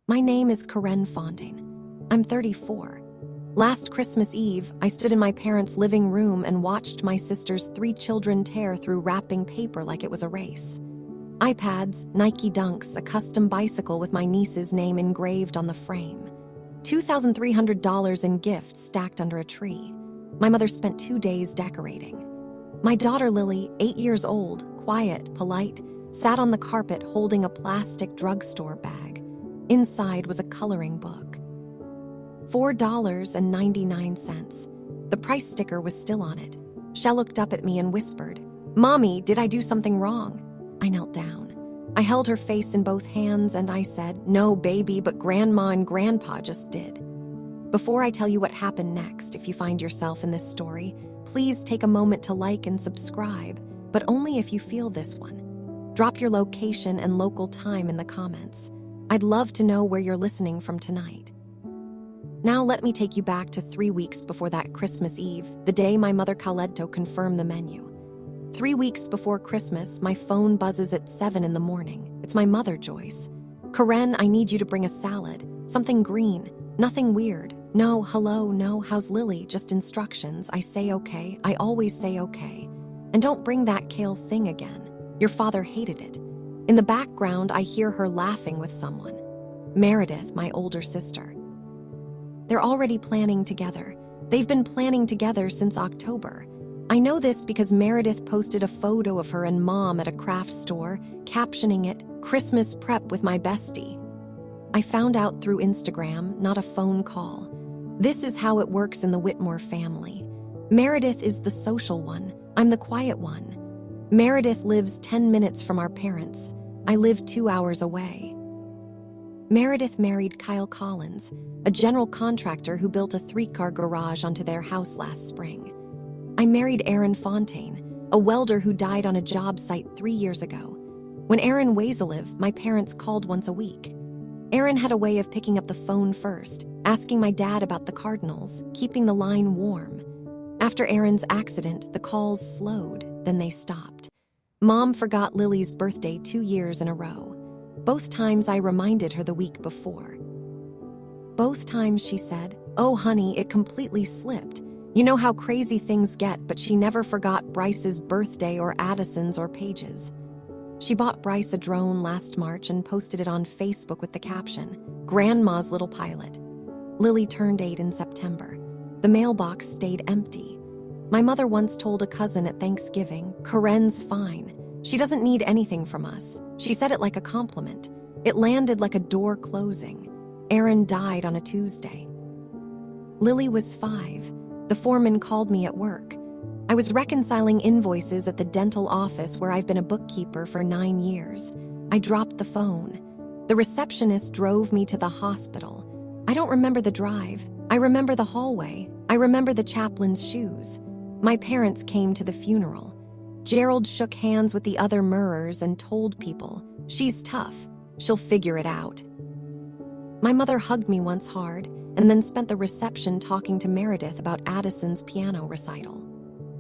My name is Karen Fontaine. I'm 34. Last Christmas Eve, I stood in my parents' living room and watched my sister's 3 children tear through wrapping paper like it was a race. iPads, Nike Dunks, a custom bicycle with my niece's name engraved on the frame. $2,300 in gifts stacked under a tree. My mother spent 2 days decorating. My daughter Lily, 8 years old, quiet, polite, sat on the carpet holding a plastic drugstore bag. Inside was a coloring book. $4.99. The price sticker was still on it. Shell looked up at me and whispered, "Mommy, did I do something wrong?" I knelt down. I held her face in both hands and I said, "No, baby, but Grandma and Grandpa just did." Before I tell you what happened next, if you find yourself in this story, please take a moment to like and subscribe, but only if you feel this one. Drop your location and local time in the comments. I'd love to know where you're listening from tonight. Now let me take you back to 3 weeks before that Christmas Eve, the day my mother Caletto confirmed the menu. 3 weeks before Christmas, my phone buzzes at 7 in the morning. It's my mother, Joyce. "Karen, I need you to bring a salad. Something green. Nothing weird. No, hello, no, how's Lily? Just instructions. I say okay. I always say okay. And don't bring that kale thing again. Your father hated it." In the background, I hear her laughing with someone. Meredith, my older sister. They're already planning together. They've been planning together since October. I know this because Meredith posted a photo of her and Mom at a craft store, captioning it, "Christmas prep with my bestie." I found out through Instagram, not a phone call. This is how it works in the Whitmore family. Meredith is the social one. I'm the quiet one. Meredith lives 10 minutes from our parents. I live 2 hours away. Meredith married Kyle Collins, a general contractor who built a 3-car garage onto their house last spring. I married Aaron Fontaine, a welder who died on a job site 3 years ago. When Aaron Wazelive, my parents called once a week. Aaron had a way of picking up the phone first, asking my dad about the Cardinals, keeping the line warm. After Aaron's accident, the calls slowed, then they stopped. Mom forgot Lily's birthday 2 years in a row. Both times I reminded her the week before. Both times she said, "Oh honey, it completely slipped. You know how crazy things get," but she never forgot Bryce's birthday or Addison's or Paige's. She bought Bryce a drone last March and posted it on Facebook with the caption, "Grandma's little pilot." Lily turned 8 in September. The mailbox stayed empty. My mother once told a cousin at Thanksgiving, "Karen's fine. She doesn't need anything from us." She said it like a compliment. It landed like a door closing. Aaron died on a Tuesday. Lily was 5. The foreman called me at work. I was reconciling invoices at the dental office where I've been a bookkeeper for 9 years. I dropped the phone. The receptionist drove me to the hospital. I don't remember the drive. I remember the hallway. I remember the chaplain's shoes. My parents came to the funeral. Gerald shook hands with the other Murrers and told people, "She's tough. She'll figure it out." My mother hugged me once hard and then spent the reception talking to Meredith about Addison's piano recital.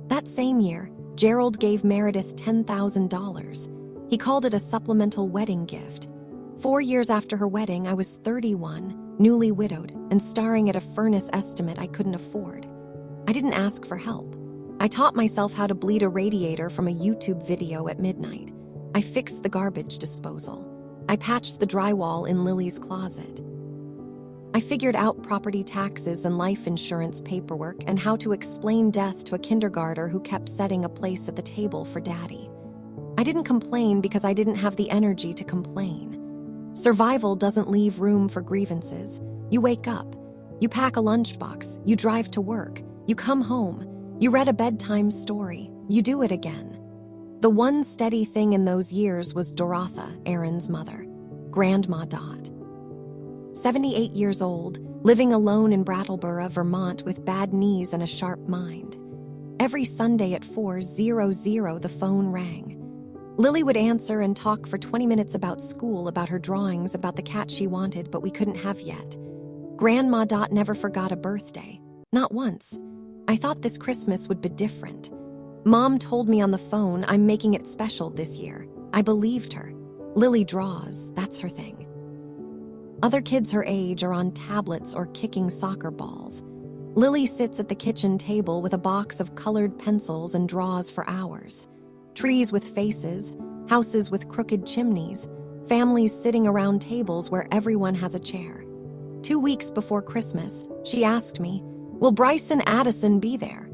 That same year, Gerald gave Meredith $10,000. He called it a supplemental wedding gift. 4 years after her wedding, I was 31, newly widowed, and staring at a furnace estimate I couldn't afford. I didn't ask for help. I taught myself how to bleed a radiator from a YouTube video at midnight. I fixed the garbage disposal. I patched the drywall in Lily's closet. I figured out property taxes and life insurance paperwork and how to explain death to a kindergartner who kept setting a place at the table for Daddy. I didn't complain because I didn't have the energy to complain. Survival doesn't leave room for grievances. You wake up. You pack a lunchbox. You drive to work. You come home. You read a bedtime story. You do it again. The one steady thing in those years was Dorotha, Aaron's mother, Grandma Dot. 78 years old, living alone in Brattleboro, Vermont with bad knees and a sharp mind. Every Sunday at 4:00 the phone rang. Lily would answer and talk for 20 minutes about school, about her drawings, about the cat she wanted but we couldn't have yet. Grandma Dot never forgot a birthday. Not once. I thought this Christmas would be different. Mom told me on the phone I'm making it special this year. I believed her. Lily draws, that's her thing. Other kids her age are on tablets or kicking soccer balls. Lily sits at the kitchen table with a box of colored pencils and draws for hours. Trees with faces, houses with crooked chimneys, families sitting around tables where everyone has a chair. 2 weeks before Christmas, she asked me, "Will Bryce and Addison be there?"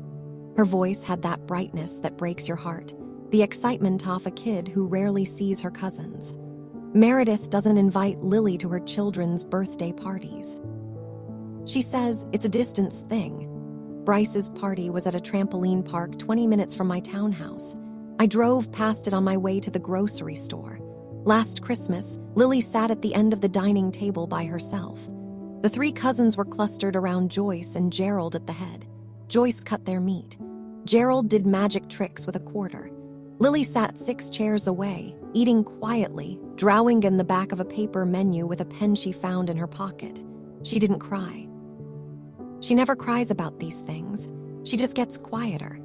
Her voice had that brightness that breaks your heart, the excitement of a kid who rarely sees her cousins. Meredith doesn't invite Lily to her children's birthday parties. She says it's a distance thing. Bryce's party was at a trampoline park 20 minutes from my townhouse. I drove past it on my way to the grocery store. Last Christmas, Lily sat at the end of the dining table by herself. The 3 cousins were clustered around Joyce and Gerald at the head. Joyce cut their meat. Gerald did magic tricks with a quarter. Lily sat 6 chairs away, eating quietly, drowning in the back of a paper menu with a pen she found in her pocket. She didn't cry. She never cries about these things. She just gets quieter.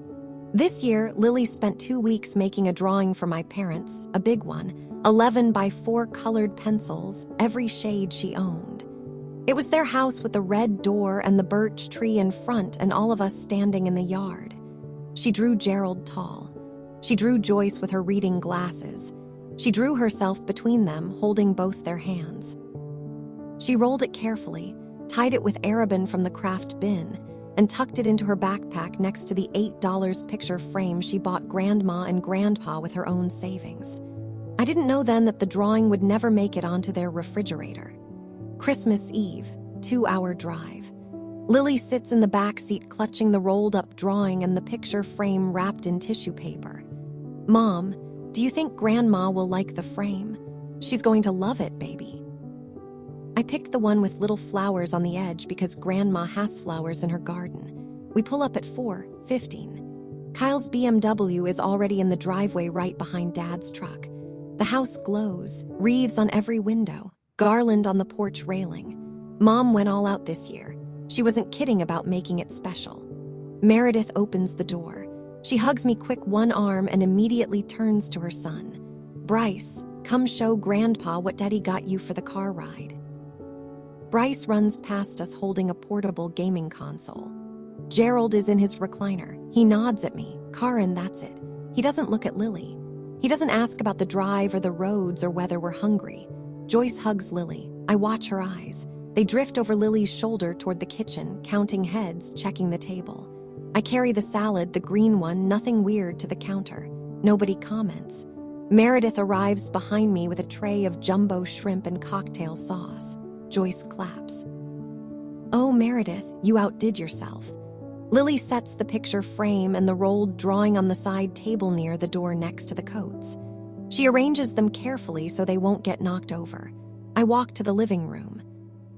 This year, Lily spent 2 weeks making a drawing for my parents, a big one, 11 by 4 colored pencils, every shade she owned. It was their house with the red door and the birch tree in front and all of us standing in the yard. She drew Gerald tall. She drew Joyce with her reading glasses. She drew herself between them, holding both their hands. She rolled it carefully, tied it with Arabin from the craft bin, and tucked it into her backpack next to the $8 picture frame she bought Grandma and Grandpa with her own savings. I didn't know then that the drawing would never make it onto their refrigerator. Christmas Eve, 2-hour drive. Lily sits in the back seat clutching the rolled-up drawing and the picture frame wrapped in tissue paper. "Mom, do you think Grandma will like the frame? She's going to love it, baby." I picked the one with little flowers on the edge because Grandma has flowers in her garden. We pull up at 4:15. Kyle's BMW is already in the driveway right behind Dad's truck. The house glows, wreaths on every window, garland on the porch railing. Mom went all out this year. She wasn't kidding about making it special. Meredith opens the door. She hugs me quick one arm and immediately turns to her son. "Bryce, come show Grandpa what Daddy got you for the car ride." Bryce runs past us holding a portable gaming console. Gerald is in his recliner. He nods at me. "Karin, that's it." He doesn't look at Lily. He doesn't ask about the drive or the roads or whether we're hungry. Joyce hugs Lily. I watch her eyes. They drift over Lily's shoulder toward the kitchen, counting heads, checking the table. I carry the salad, the green one, nothing weird, to the counter. Nobody comments. Meredith arrives behind me with a tray of jumbo shrimp and cocktail sauce. Joyce claps. "Oh, Meredith, you outdid yourself." Lily sets the picture frame and the rolled drawing on the side table near the door next to the coats. She arranges them carefully so they won't get knocked over. I walk to the living room.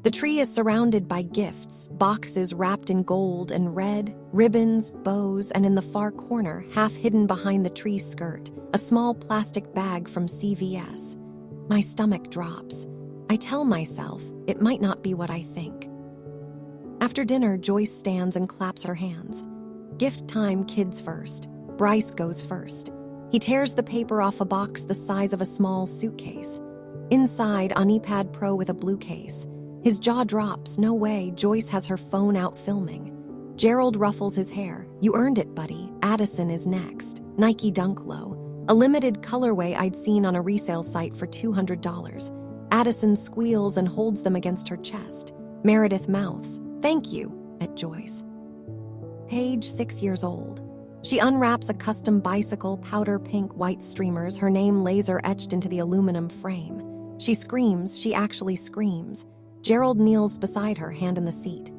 The tree is surrounded by gifts, boxes wrapped in gold and red, ribbons, bows, and in the far corner, half hidden behind the tree skirt, a small plastic bag from CVS. My stomach drops. I tell myself it might not be what I think. After dinner, Joyce stands and claps her hands. Gift time, kids first. Bryce goes first. He tears the paper off a box the size of a small suitcase. Inside, an iPad Pro with a blue case. His jaw drops. No way, Joyce has her phone out filming. Gerald ruffles his hair. "You earned it, buddy." Addison is next. Nike Dunk Low. A limited colorway I'd seen on a resale site for $200. Addison squeals and holds them against her chest. Meredith mouths, "Thank you," at Joyce. Paige, 6 years old. She unwraps a custom bicycle, powder pink white streamers, her name laser etched into the aluminum frame. She screams, she actually screams. Gerald kneels beside her, hand in the seat.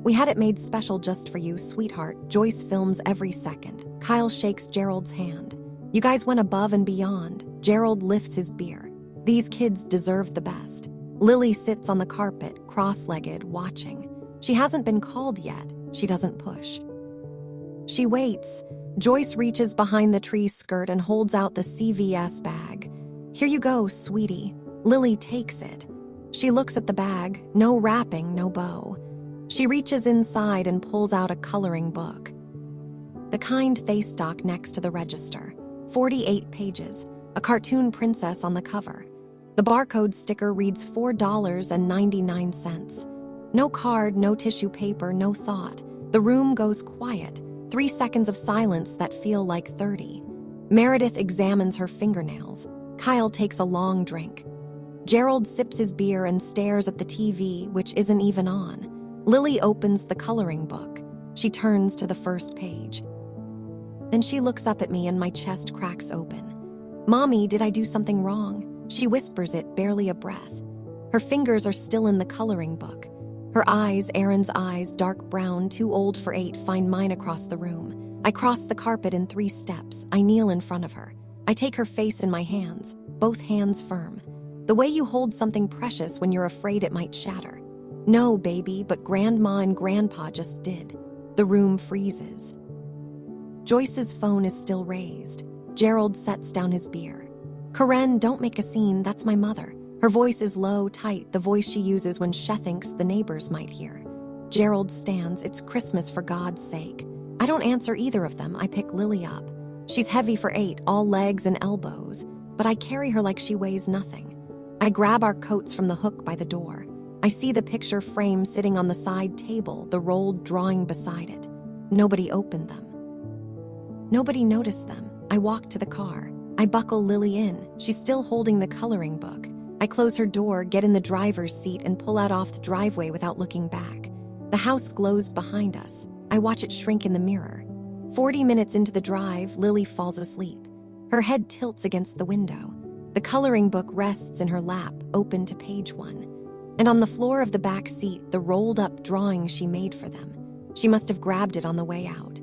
"We had it made special just for you, sweetheart." Joyce films every second. Kyle shakes Gerald's hand. "You guys went above and beyond." Gerald lifts his beer. These kids deserve the best. Lily sits on the carpet, cross-legged, watching. She hasn't been called yet. She doesn't push. She waits. Joyce reaches behind the tree skirt and holds out the CVS bag. "Here you go, sweetie." Lily takes it. She looks at the bag. No wrapping, no bow. She reaches inside and pulls out a coloring book. The kind they stock next to the register. 48 pages. A cartoon princess on the cover. The barcode sticker reads $4.99. No card, no tissue paper, no thought. The room goes quiet, 3 seconds of silence that feel like 30. Meredith examines her fingernails. Kyle takes a long drink. Gerald sips his beer and stares at the TV, which isn't even on. Lily opens the coloring book. She turns to the first page. Then she looks up at me and my chest cracks open. "Mommy, did I do something wrong?" She whispers it, barely a breath. Her fingers are still in the coloring book. Her eyes, Aaron's eyes, dark brown, too old for 8, find mine across the room. I cross the carpet in 3 steps. I kneel in front of her. I take her face in my hands, both hands firm. The way you hold something precious when you're afraid it might shatter. No, baby, but Grandma and Grandpa just did. The room freezes. Joyce's phone is still raised. Gerald sets down his beer. "Karen, don't make a scene, that's my mother." Her voice is low, tight, the voice she uses when she thinks the neighbors might hear. Gerald stands. "It's Christmas, for God's sake." I don't answer either of them. I pick Lily up. She's heavy for 8, all legs and elbows, but I carry her like she weighs nothing. I grab our coats from the hook by the door. I see the picture frame sitting on the side table, the rolled drawing beside it. Nobody opened them. Nobody noticed them. I walk to the car. I buckle Lily in. She's still holding the coloring book. I close her door, get in the driver's seat, and pull out off the driveway without looking back. The house glows behind us. I watch it shrink in the mirror. 40 minutes into the drive, Lily falls asleep. Her head tilts against the window. The coloring book rests in her lap, open to page 1. And on the floor of the back seat, the rolled-up drawing she made for them. She must have grabbed it on the way out.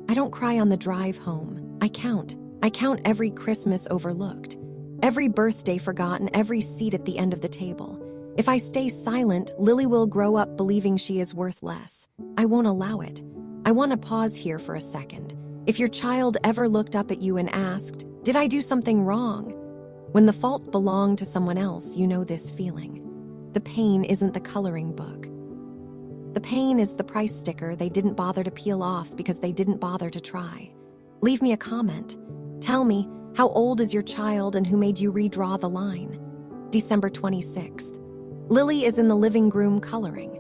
I don't cry on the drive home. I count. I count every Christmas overlooked. Every birthday forgotten, every seat at the end of the table. If I stay silent, Lily will grow up believing she is worth less. I won't allow it. I want to pause here for a second. If your child ever looked up at you and asked, "Did I do something wrong?" When the fault belonged to someone else, you know this feeling. The pain isn't the coloring book. The pain is the price sticker they didn't bother to peel off because they didn't bother to try. Leave me a comment. Tell me, how old is your child and who made you redraw the line? December 26th. Lily is in the living room coloring.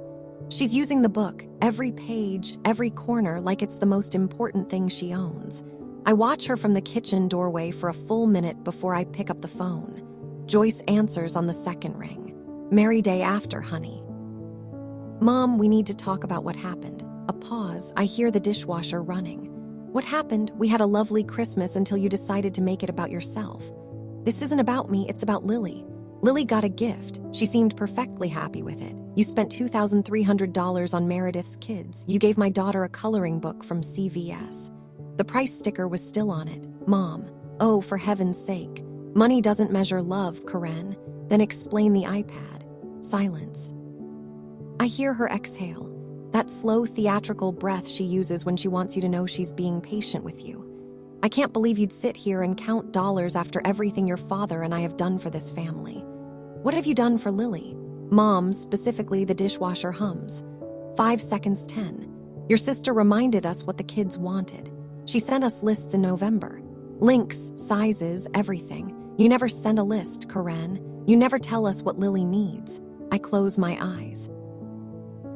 She's using the book, every page, every corner, like it's the most important thing she owns. I watch her from the kitchen doorway for a full minute before I pick up the phone. Joyce answers on the second ring. "Merry day after, honey." "Mom, we need to talk about what happened." A pause. I hear the dishwasher running. "What happened? We had a lovely Christmas until you decided to make it about yourself." "This isn't about me, it's about Lily." "Lily got a gift. She seemed perfectly happy with it. You spent $2,300 on Meredith's kids. You gave my daughter a coloring book from CVS. The price sticker was still on it." "Mom, oh, for heaven's sake. Money doesn't measure love, Karen." "Then explain the iPad." Silence. I hear her exhale. That slow, theatrical breath she uses when she wants you to know she's being patient with you. "I can't believe you'd sit here and count dollars after everything your father and I have done for this family." "What have you done for Lily?" "Mom, specifically the dishwasher hums." 5 seconds 10. "Your sister reminded us what the kids wanted. She sent us lists in November. Links, sizes, everything. You never send a list, Karen. You never tell us what Lily needs." I close my eyes.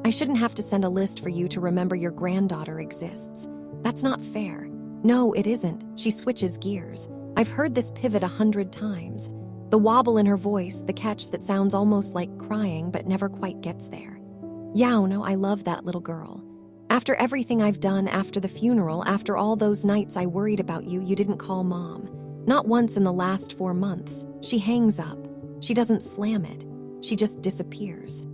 "I shouldn't have to send a list for you to remember your granddaughter exists. That's not fair." "No, it isn't." She switches gears. I've heard this pivot 100 times. The wobble in her voice, the catch that sounds almost like crying but never quite gets there. "Yeah, no, I love that little girl. After everything I've done, after the funeral, after all those nights I worried about you, you didn't call Mom. Not once in the last 4 months." She hangs up. She doesn't slam it. She just disappears.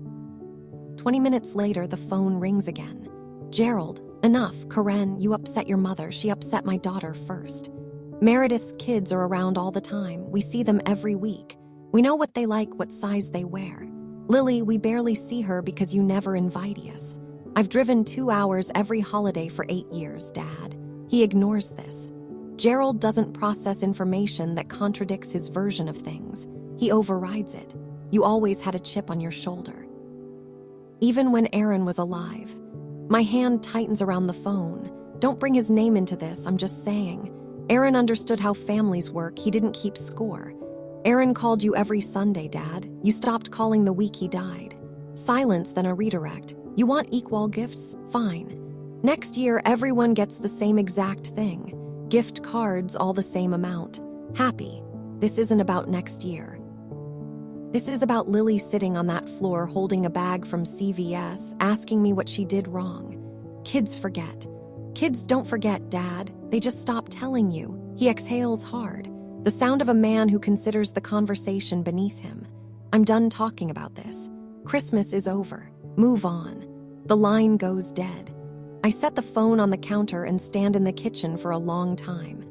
20 minutes later, the phone rings again. "Gerald, enough. Karen, you upset your mother. She upset my daughter first. Meredith's kids are around all the time. We see them every week. We know what they like, what size they wear. Lily, we barely see her because you never invite us. I've driven 2 hours every holiday for 8 years, Dad." He ignores this. Gerald doesn't process information that contradicts his version of things. He overrides it. You always had a chip on your shoulder. Even when Aaron was alive. My hand tightens around the phone. Don't bring his name into this, I'm just saying. Aaron understood how families work. He didn't keep score. Aaron called you every Sunday, Dad. You stopped calling the week he died. Silence, then a redirect. You want equal gifts? Fine. Next year, everyone gets the same exact thing. Gift cards, all the same amount. Happy. This isn't about next year. This is about Lily sitting on that floor holding a bag from CVS, asking me what she did wrong. Kids forget. Kids don't forget, Dad. They just stop telling you. He exhales hard. The sound of a man who considers the conversation beneath him. I'm done talking about this. Christmas is over. Move on. The line goes dead. I set the phone on the counter and stand in the kitchen for a long time.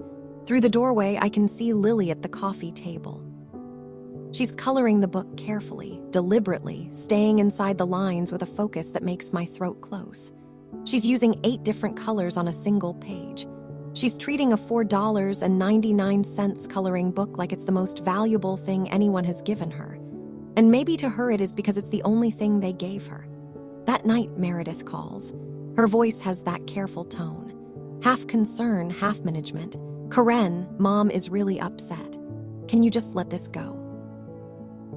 Through the doorway, I can see Lily at the coffee table. She's coloring the book carefully, deliberately, staying inside the lines with a focus that makes my throat close. She's using 8 different colors on a single page. She's treating a $4.99 coloring book like it's the most valuable thing anyone has given her. And maybe to her it is because it's the only thing they gave her. That night, Meredith calls. Her voice has that careful tone. Half concern, half management. Karen, Mom is really upset. Can you just let this go?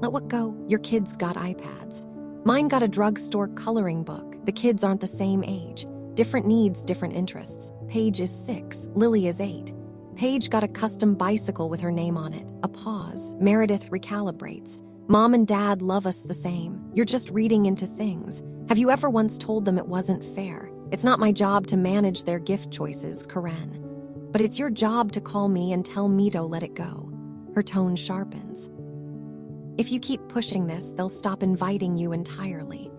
Let what go? Your kids got iPads. Mine got a drugstore coloring book. The kids aren't the same age. Different needs, different interests. Paige is 6, Lily is 8. Paige got a custom bicycle with her name on it. A pause. Meredith recalibrates. Mom and Dad love us the same. You're just reading into things. Have you ever once told them it wasn't fair? It's not my job to manage their gift choices, Karen. But it's your job to call me and tell me to let it go. Her tone sharpens. If you keep pushing this, they'll stop inviting you entirely.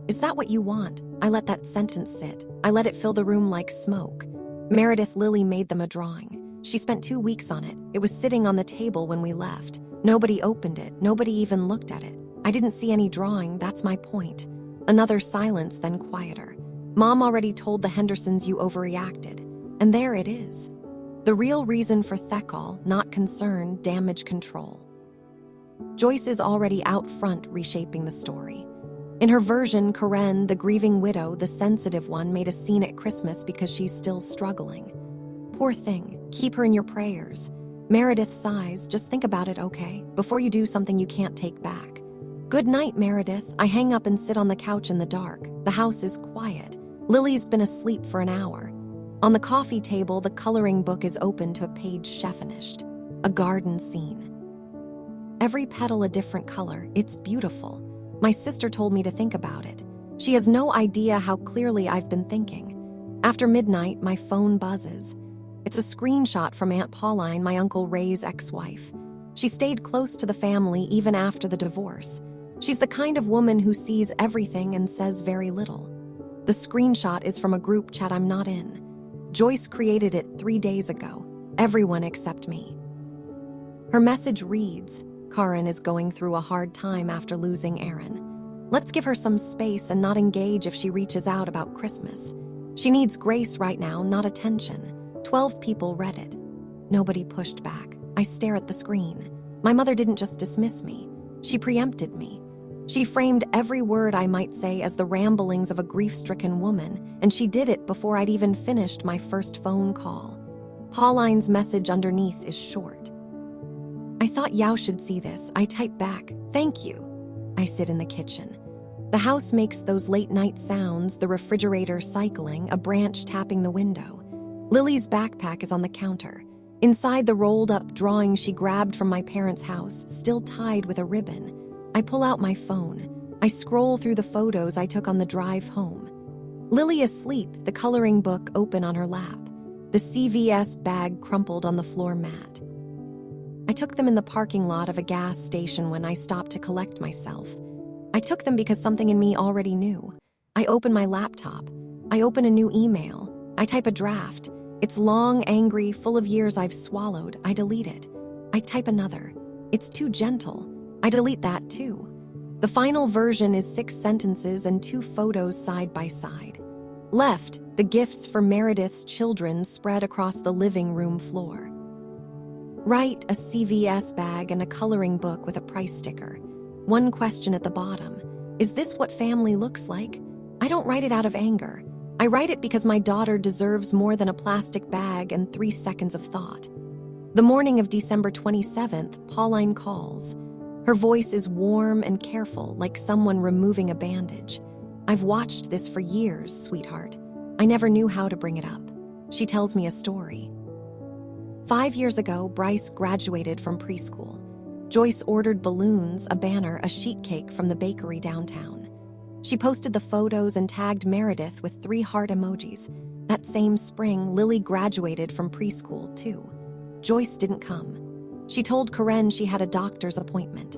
Is that what you want? I let that sentence sit. I let it fill the room like smoke. Meredith Lily made them a drawing. She spent 2 weeks on it. It was sitting on the table when we left. Nobody opened it. Nobody even looked at it. I didn't see any drawing, that's my point. Another silence, then quieter. Mom already told the Hendersons you overreacted. And there it is. The real reason for Thekal, not concern, damage control. Joyce is already out front reshaping the story. In her version, Karen, the grieving widow, the sensitive one, made a scene at Christmas because she's still struggling. Poor thing, keep her in your prayers. Meredith sighs, just think about it, okay? Before you do something you can't take back. Good night, Meredith. I hang up and sit on the couch in the dark. The house is quiet. Lily's been asleep for an hour. On the coffee table, the coloring book is open to a page chef-finished. A garden scene. Every petal a different color. It's beautiful. My sister told me to think about it. She has no idea how clearly I've been thinking. After midnight, my phone buzzes. It's a screenshot from Aunt Pauline, my Uncle Ray's ex-wife. She stayed close to the family even after the divorce. She's the kind of woman who sees everything and says very little. The screenshot is from a group chat I'm not in. Joyce created it 3 days ago. Everyone except me. Her message reads, Karen is going through a hard time after losing Aaron. Let's give her some space and not engage if she reaches out about Christmas. She needs grace right now, not attention. 12 people read it. Nobody pushed back. I stare at the screen. My mother didn't just dismiss me. She preempted me. She framed every word I might say as the ramblings of a grief-stricken woman, and she did it before I'd even finished my first phone call. Pauline's message underneath is short. I thought Yao should see this. I type back, thank you. I sit in the kitchen. The house makes those late-night sounds, the refrigerator cycling, a branch tapping the window. Lily's backpack is on the counter. Inside the rolled-up drawing she grabbed from my parents' house, still tied with a ribbon. I pull out my phone. I scroll through the photos I took on the drive home. Lily asleep, the coloring book open on her lap. The CVS bag crumpled on the floor mat. I took them in the parking lot of a gas station when I stopped to collect myself. I took them because something in me already knew. I open my laptop. I open a new email. I type a draft. It's long, angry, full of years I've swallowed. I delete it. I type another. It's too gentle. I delete that too. The final version is 6 sentences and 2 photos side by side. Left, the gifts for Meredith's children spread across the living room floor. Right, a CVS bag and a coloring book with a price sticker. One question at the bottom. Is this what family looks like? I don't write it out of anger. I write it because my daughter deserves more than a plastic bag and 3 seconds of thought. The morning of December 27th, Pauline calls. Her voice is warm and careful, like someone removing a bandage. I've watched this for years, sweetheart. I never knew how to bring it up. She tells me a story. 5 years ago, Bryce graduated from preschool. Joyce ordered balloons, a banner, a sheet cake from the bakery downtown. She posted the photos and tagged Meredith with 3 heart emojis. That same spring, Lily graduated from preschool, too. Joyce didn't come. She told Karen she had a doctor's appointment.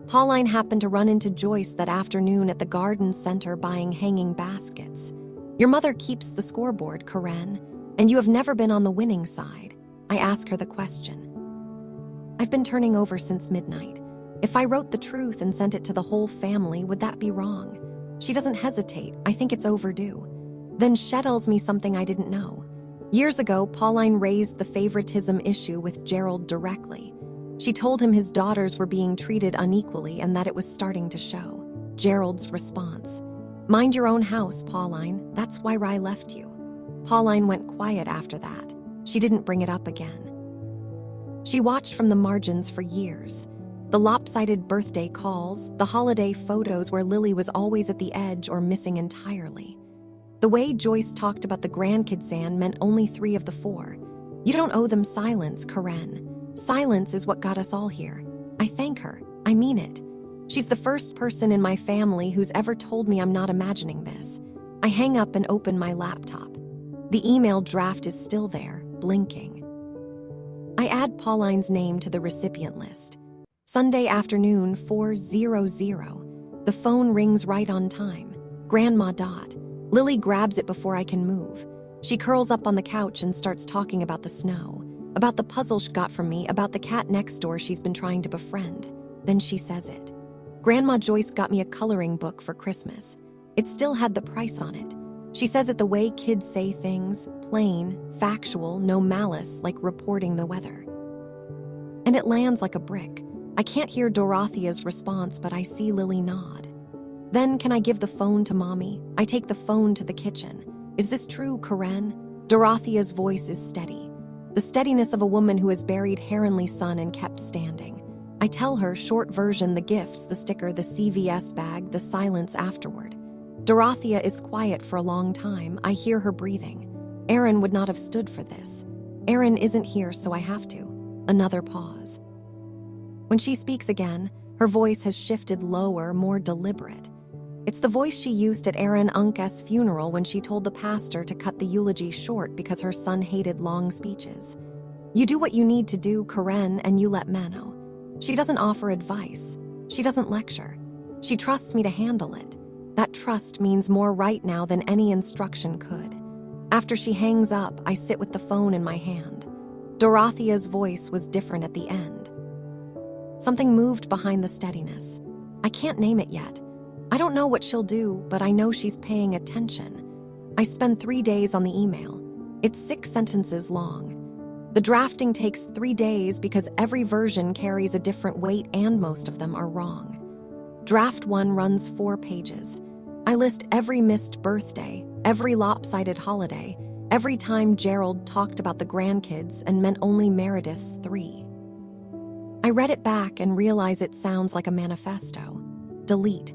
Pauline happened to run into Joyce that afternoon at the garden center buying hanging baskets. Your mother keeps the scoreboard, Karen, and you have never been on the winning side. I ask her the question. I've been turning over since midnight. If I wrote the truth and sent it to the whole family, would that be wrong? She doesn't hesitate. I think it's overdue. Then she tells me something I didn't know. Years ago, Pauline raised the favoritism issue with Gerald directly. She told him his daughters were being treated unequally and that it was starting to show. Gerald's response: "Mind your own house, Pauline. That's why Rye left you." Pauline went quiet after that. She didn't bring it up again. She watched from the margins for years. The lopsided birthday calls, the holiday photos where Lily was always at the edge or missing entirely. The way Joyce talked about the grandkids meant only 3 of the 4. You don't owe them silence, Karen. Silence is what got us all here. I thank her. I mean it. She's the first person in my family who's ever told me I'm not imagining this. I hang up and open my laptop. The email draft is still there, blinking. I add Pauline's name to the recipient list. Sunday afternoon, 4:00. The phone rings right on time. Grandma Dot. Lily grabs it before I can move. She curls up on the couch and starts talking about the snow, about the puzzle she got from me, about the cat next door she's been trying to befriend. Then she says it. Grandma Joyce got me a coloring book for Christmas. It still had the price on it. She says it the way kids say things, plain, factual, no malice, like reporting the weather. And it lands like a brick. I can't hear Dorothea's response, but I see Lily nod. Then, can I give the phone to Mommy? I take the phone to the kitchen. Is this true, Karen? Dorothea's voice is steady. The steadiness of a woman who has buried Heronley's son and kept standing. I tell her, short version, the gifts, the sticker, the CVS bag, the silence afterward. Dorothea is quiet for a long time. I hear her breathing. Aaron would not have stood for this. Aaron isn't here, so I have to. Another pause. When she speaks again, her voice has shifted lower, more deliberate. It's the voice she used at Aaron Unk's funeral when she told the pastor to cut the eulogy short because her son hated long speeches. You do what you need to do, Karen, and you let me know. She doesn't offer advice. She doesn't lecture. She trusts me to handle it. That trust means more right now than any instruction could. After she hangs up, I sit with the phone in my hand. Dorothea's voice was different at the end. Something moved behind the steadiness. I can't name it yet. I don't know what she'll do, but I know she's paying attention. I spend 3 days on the email. It's 6 sentences long. The drafting takes 3 days because every version carries a different weight and most of them are wrong. Draft 1 runs 4 pages. I list every missed birthday, every lopsided holiday, every time Gerald talked about the grandkids and meant only Meredith's 3. I read it back and realize it sounds like a manifesto. Delete.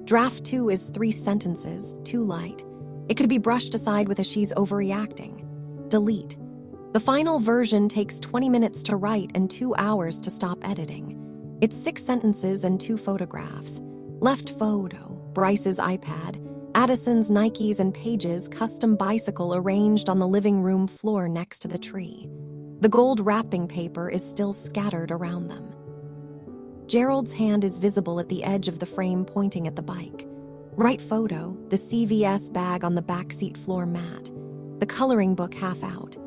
Draft 2 is 3 sentences, too light. It could be brushed aside with a she's overreacting. Delete. The final version takes 20 minutes to write and 2 hours to stop editing. It's 6 sentences and 2 photographs. Left photo, Bryce's iPad, Addison's Nikes and Paige's custom bicycle arranged on the living room floor next to the tree. The gold wrapping paper is still scattered around them. Gerald's hand is visible at the edge of the frame pointing at the bike. Right photo, the CVS bag on the backseat floor mat. The coloring book half out.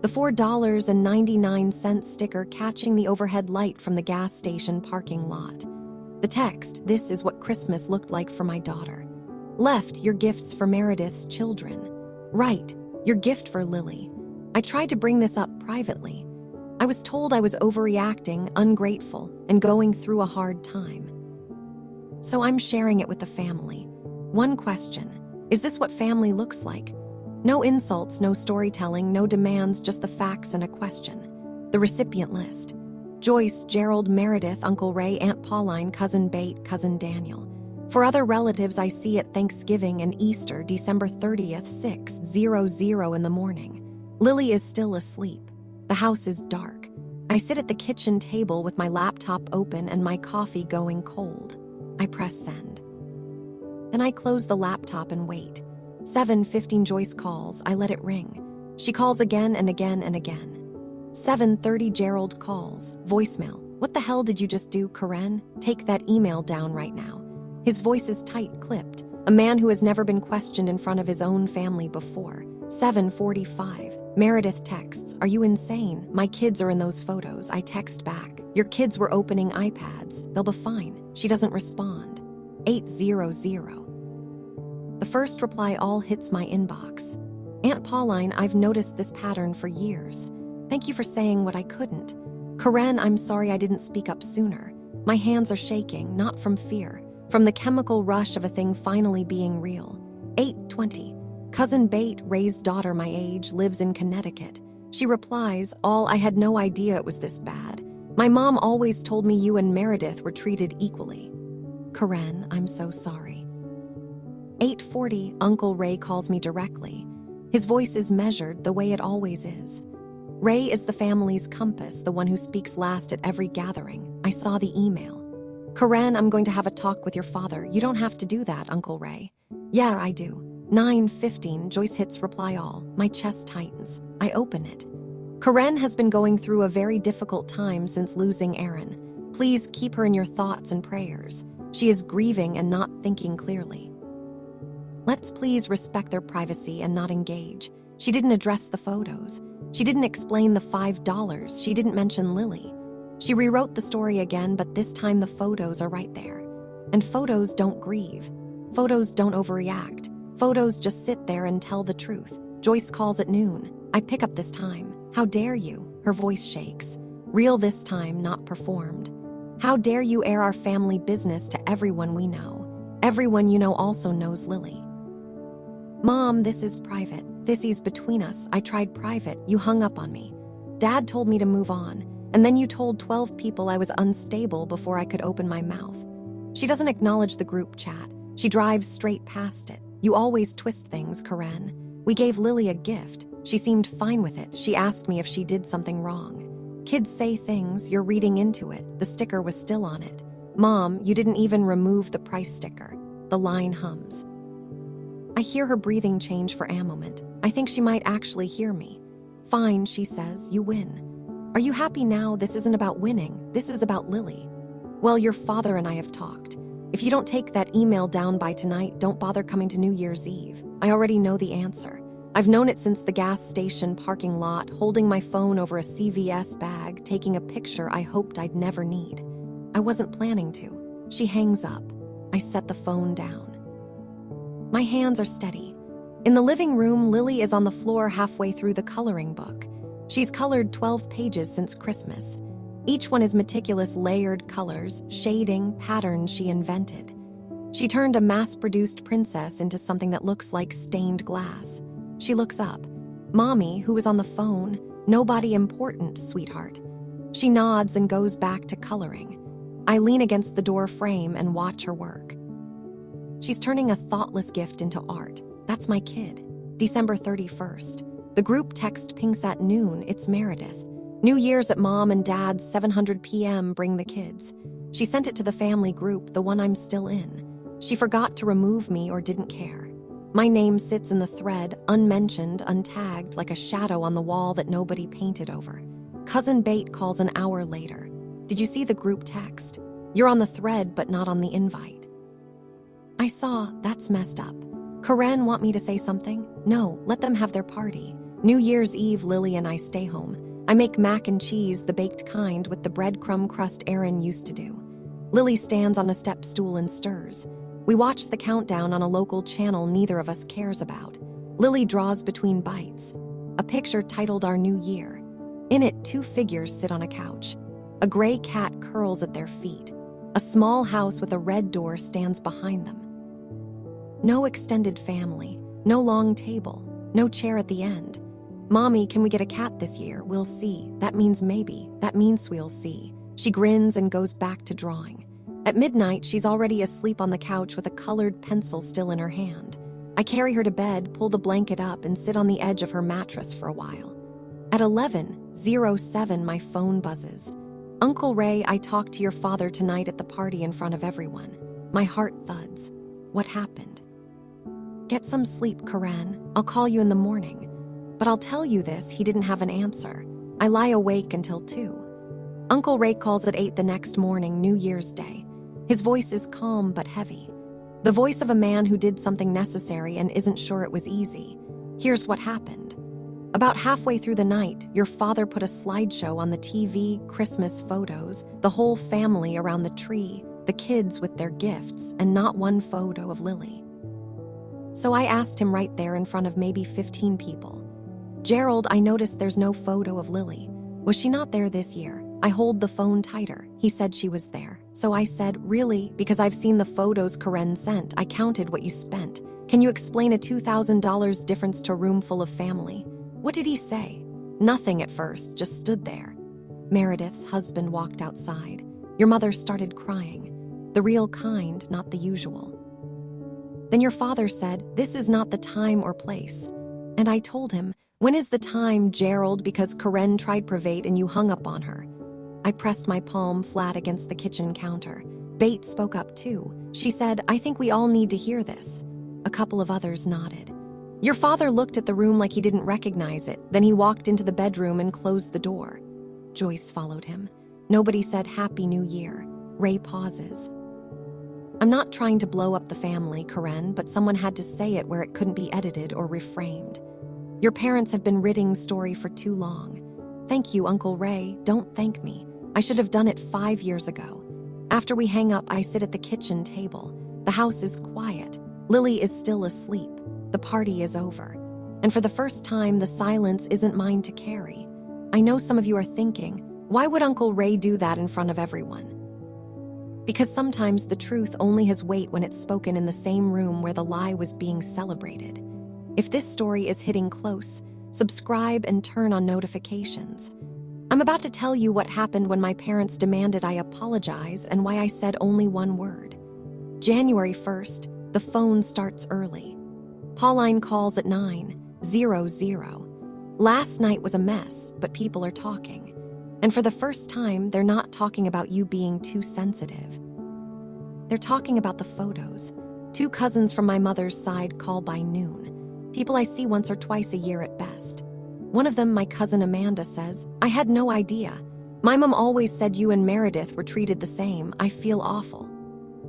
The $4.99 sticker catching the overhead light from the gas station parking lot. The text, "This is what Christmas looked like for my daughter." Left, "Your gifts for Meredith's children." Right, "Your gift for Lily." I tried to bring this up privately. I was told I was overreacting, ungrateful, and going through a hard time. So I'm sharing it with the family. One question: is this what family looks like? No insults, no storytelling, no demands, just the facts and a question. The recipient list: Joyce, Gerald, Meredith, Uncle Ray, Aunt Pauline, Cousin Bate, Cousin Daniel. For other relatives I see at Thanksgiving and Easter, December 30th, 6:00 in the morning. Lily is still asleep. The house is dark. I sit at the kitchen table with my laptop open and my coffee going cold. I press send. Then I close the laptop and wait. 7:15 Joyce calls. I let it ring. She calls again and again and again. 7:30 Gerald calls. Voicemail. What the hell did you just do, Karen? Take that email down right now. His voice is tight-clipped. A man who has never been questioned in front of his own family before. 7:45. Meredith texts, "Are you insane? My kids are in those photos." I text back, "Your kids were opening iPads. They'll be fine." She doesn't respond. 8:00. The first reply all hits my inbox. "Aunt Pauline, I've noticed this pattern for years. Thank you for saying what I couldn't. Karen, I'm sorry I didn't speak up sooner. My hands are shaking, not from fear, from the chemical rush of a thing finally being real." 8:20. Cousin Bate, Ray's daughter my age, lives in Connecticut. She replies, I had no idea it was this bad. My mom always told me you and Meredith were treated equally. Karen, I'm so sorry." 8:40. Uncle Ray calls me directly. His voice is measured the way it always is. Ray is the family's compass, the one who speaks last at every gathering. I saw the email. "Karen, I'm going to have a talk with your father. You don't have to do that, Uncle Ray." "Yeah, I do." 9:15. Joyce hits reply all. My chest tightens. I open it. "Karen has been going through a very difficult time since losing Aaron. Please keep her in your thoughts and prayers. She is grieving and not thinking clearly. Let's please respect their privacy and not engage." She didn't address the photos. She didn't explain the $5. She didn't mention Lily. She rewrote the story again, but this time the photos are right there. And photos don't grieve. Photos don't overreact. Photos just sit there and tell the truth. Joyce calls at noon. I pick up this time. "How dare you?" Her voice shakes. Real this time, not performed. "How dare you air our family business to everyone we know? Everyone you know also knows Lily." "Mom, this is private. This is between us. I tried private. You hung up on me. Dad told me to move on. And then you told 12 people I was unstable before I could open my mouth." She doesn't acknowledge the group chat. She drives straight past it. "You always twist things, Karen. We gave Lily a gift. She seemed fine with it. She asked me if she did something wrong. Kids say things, you're reading into it. The sticker was still on it. Mom, you didn't even remove the price sticker." The line hums. I hear her breathing change for a moment. I think she might actually hear me. "Fine," she says, "you win. Are you happy now? This isn't about winning. This is about Lily. Well, your father and I have talked. If you don't take that email down by tonight, don't bother coming to New Year's Eve. I already know the answer. I've known it since the gas station parking lot, holding my phone over a CVS bag, taking a picture I hoped I'd never need. I wasn't planning to." She hangs up. I set the phone down. My hands are steady. In the living room, Lily is on the floor halfway through the coloring book. She's colored 12 pages since Christmas. Each one is meticulous layered colors, shading, patterns she invented. She turned a mass-produced princess into something that looks like stained glass. She looks up. "Mommy, who is on the phone? Nobody important, sweetheart." She nods and goes back to coloring. I lean against the door frame and watch her work. She's turning a thoughtless gift into art. That's my kid. December 31st. The group text pings at noon. It's Meredith. "New Year's at Mom and Dad's, 7:00 p.m. Bring the kids." She sent it to the family group, the one I'm still in. She forgot to remove me or didn't care. My name sits in the thread, unmentioned, untagged, like a shadow on the wall that nobody painted over. Cousin Bate calls an hour later. "Did you see the group text? You're on the thread, but not on the invite." I saw. That's messed up. Karen want me to say something? No, let them have their party. New Year's Eve, Lily and I stay home. I make mac and cheese, the baked kind, with the breadcrumb crust Aaron used to do. Lily stands on a step stool and stirs. We watch the countdown on a local channel neither of us cares about. Lily draws between bites. A picture titled Our New Year. In it, 2 figures sit on a couch. A gray cat curls at their feet. A small house with a red door stands behind them. No extended family, no long table, no chair at the end. "Mommy, can we get a cat this year? We'll see. That means maybe. That means we'll see." She grins and goes back to drawing. At midnight, she's already asleep on the couch with a colored pencil still in her hand. I carry her to bed, pull the blanket up, and sit on the edge of her mattress for a while. At 11:07, my phone buzzes. "Uncle Ray, I talked to your father tonight at the party in front of everyone." My heart thuds. What happened? "Get some sleep, Karen. I'll call you in the morning." But I'll tell you this, he didn't have an answer. I lie awake until 2. Uncle Ray calls at 8 the next morning, New Year's Day. His voice is calm but heavy. The voice of a man who did something necessary and isn't sure it was easy. Here's what happened. About halfway through the night, your father put a slideshow on the TV, Christmas photos, the whole family around the tree, the kids with their gifts, and not one photo of Lily. So I asked him right there in front of maybe 15 people, "Gerald, I noticed there's no photo of Lily. Was she not there this year?" I hold the phone tighter. He said she was there. So I said, "Really? Because I've seen the photos Karen sent. I counted what you spent. Can you explain a $2,000 difference to a room full of family?" What did he say? Nothing at first, just stood there. Meredith's husband walked outside. Your mother started crying. The real kind, not the usual. Then your father said, "This is not the time or place." And I told him, "When is the time, Gerald, because Karen tried private and you hung up on her." I pressed my palm flat against the kitchen counter. Bate spoke up too. She said, "I think we all need to hear this." A couple of others nodded. Your father looked at the room like he didn't recognize it. Then he walked into the bedroom and closed the door. Joyce followed him. Nobody said Happy New Year. Ray pauses. "I'm not trying to blow up the family, Karen, but someone had to say it where it couldn't be edited or reframed. Your parents have been ridding story for too long. Thank you, Uncle Ray. Don't thank me. I should have done it 5 years ago." After we hang up, I sit at the kitchen table. The house is quiet. Lily is still asleep. The party is over. And for the first time, the silence isn't mine to carry. I know some of you are thinking, why would Uncle Ray do that in front of everyone? Because sometimes the truth only has weight when it's spoken in the same room where the lie was being celebrated. If this story is hitting close, subscribe and turn on notifications. I'm about to tell you what happened when my parents demanded I apologize and why I said only one word. January 1st, the phone starts early. Pauline calls at 9:00. Last night was a mess, but people are talking. And for the first time, they're not talking about you being too sensitive. They're talking about the photos. 2 cousins from my mother's side call by noon. People I see once or twice a year at best. One of them, my cousin Amanda, says, "I had no idea. My mom always said you and Meredith were treated the same. I feel awful."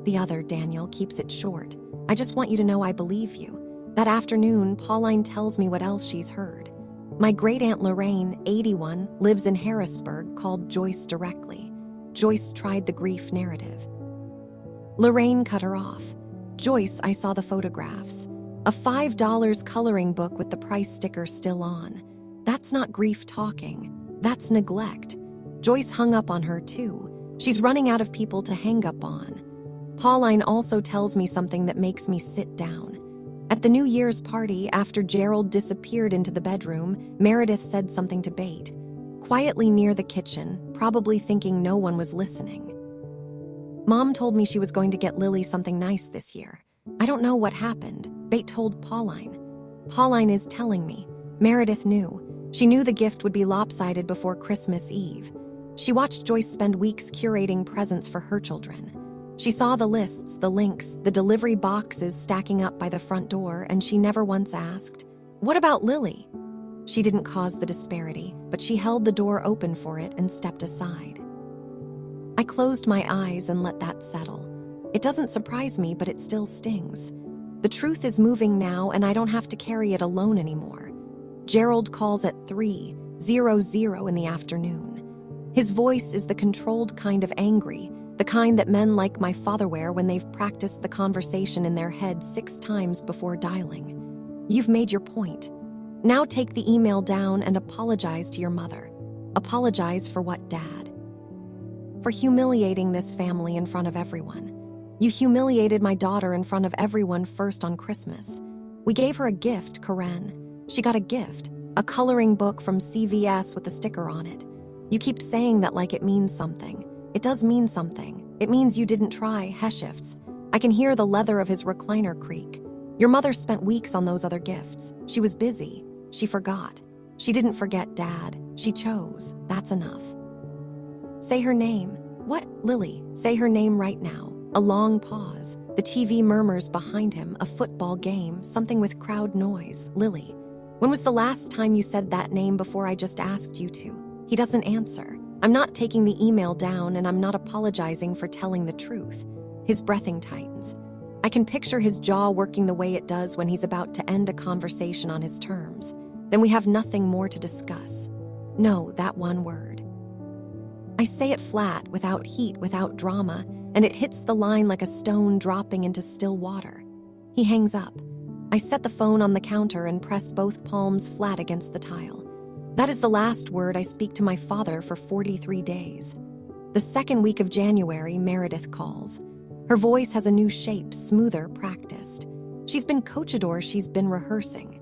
The other, Daniel, keeps it short. "I just want you to know I believe you." That afternoon, Pauline tells me what else she's heard. My great-aunt Lorraine, 81, lives in Harrisburg, called Joyce directly. Joyce tried the grief narrative. Lorraine cut her off. "Joyce, I saw the photographs. A $5 coloring book with the price sticker still on. That's not grief talking. That's neglect." Joyce hung up on her too. She's running out of people to hang up on. Pauline also tells me something that makes me sit down. At the New Year's party, after Gerald disappeared into the bedroom, Meredith said something to Bate, quietly near the kitchen, probably thinking no one was listening. "Mom told me she was going to get Lily something nice this year. I don't know what happened," Bate told Pauline. Pauline is telling me. Meredith knew. She knew the gift would be lopsided before Christmas Eve. She watched Joyce spend weeks curating presents for her children. She saw the lists, the links, the delivery boxes stacking up by the front door, and she never once asked, "What about Lily?" She didn't cause the disparity, but she held the door open for it and stepped aside. I closed my eyes and let that settle. It doesn't surprise me, but it still stings. The truth is moving now, and I don't have to carry it alone anymore. Gerald calls at 3:00 in the afternoon. His voice is the controlled kind of angry, the kind that men like my father wear when they've practiced the conversation in their head 6 times before dialing. "You've made your point. Now take the email down and apologize to your mother." Apologize for what, Dad? For humiliating this family in front of everyone. You humiliated my daughter in front of everyone first on Christmas. We gave her a gift, Karen. She got a gift. A coloring book from CVS with a sticker on it. You keep saying that like it means something. It does mean something. It means you didn't try Heshifts. I can hear the leather of his recliner creak. Your mother spent weeks on those other gifts. She was busy. She forgot. She didn't forget Dad. She chose. That's enough. Say her name. What? Lily. Say her name right now. A long pause. The TV murmurs behind him. A football game. Something with crowd noise. Lily. When was the last time you said that name before I just asked you to? He doesn't answer. I'm not taking the email down, and I'm not apologizing for telling the truth. His breathing tightens. I can picture his jaw working the way it does when he's about to end a conversation on his terms. Then we have nothing more to discuss. No, that one word. I say it flat, without heat, without drama, and it hits the line like a stone dropping into still water. He hangs up. I set the phone on the counter and press both palms flat against the tile. That is the last word I speak to my father for 43 days. The second week of January, Meredith calls. Her voice has a new shape, smoother, practiced. She's been coachador, she's been rehearsing.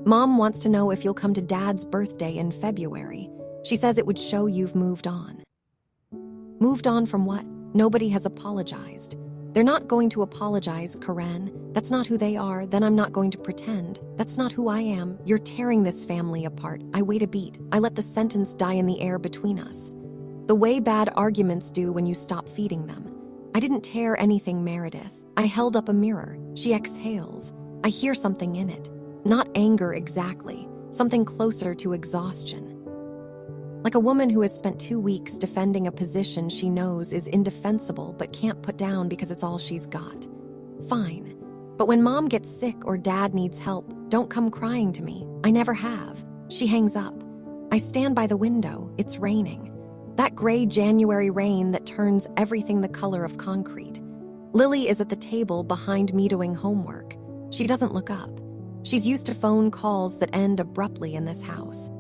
Mom wants to know if you'll come to Dad's birthday in February. She says it would show you've moved on. Moved on from what? Nobody has apologized. They're not going to apologize, Karen. That's not who they are. Then I'm not going to pretend. That's not who I am. You're tearing this family apart. I wait a beat. I let the sentence die in the air between us. The way bad arguments do when you stop feeding them. I didn't tear anything, Meredith. I held up a mirror. She exhales. I hear something in it. Not anger exactly. Something closer to exhaustion. Like a woman who has spent 2 weeks defending a position she knows is indefensible but can't put down because it's all she's got. Fine. But when Mom gets sick or Dad needs help, don't come crying to me. I never have. She hangs up. I stand by the window. It's raining. That gray January rain that turns everything the color of concrete. Lily is at the table behind me doing homework. She doesn't look up. She's used to phone calls that end abruptly in this house.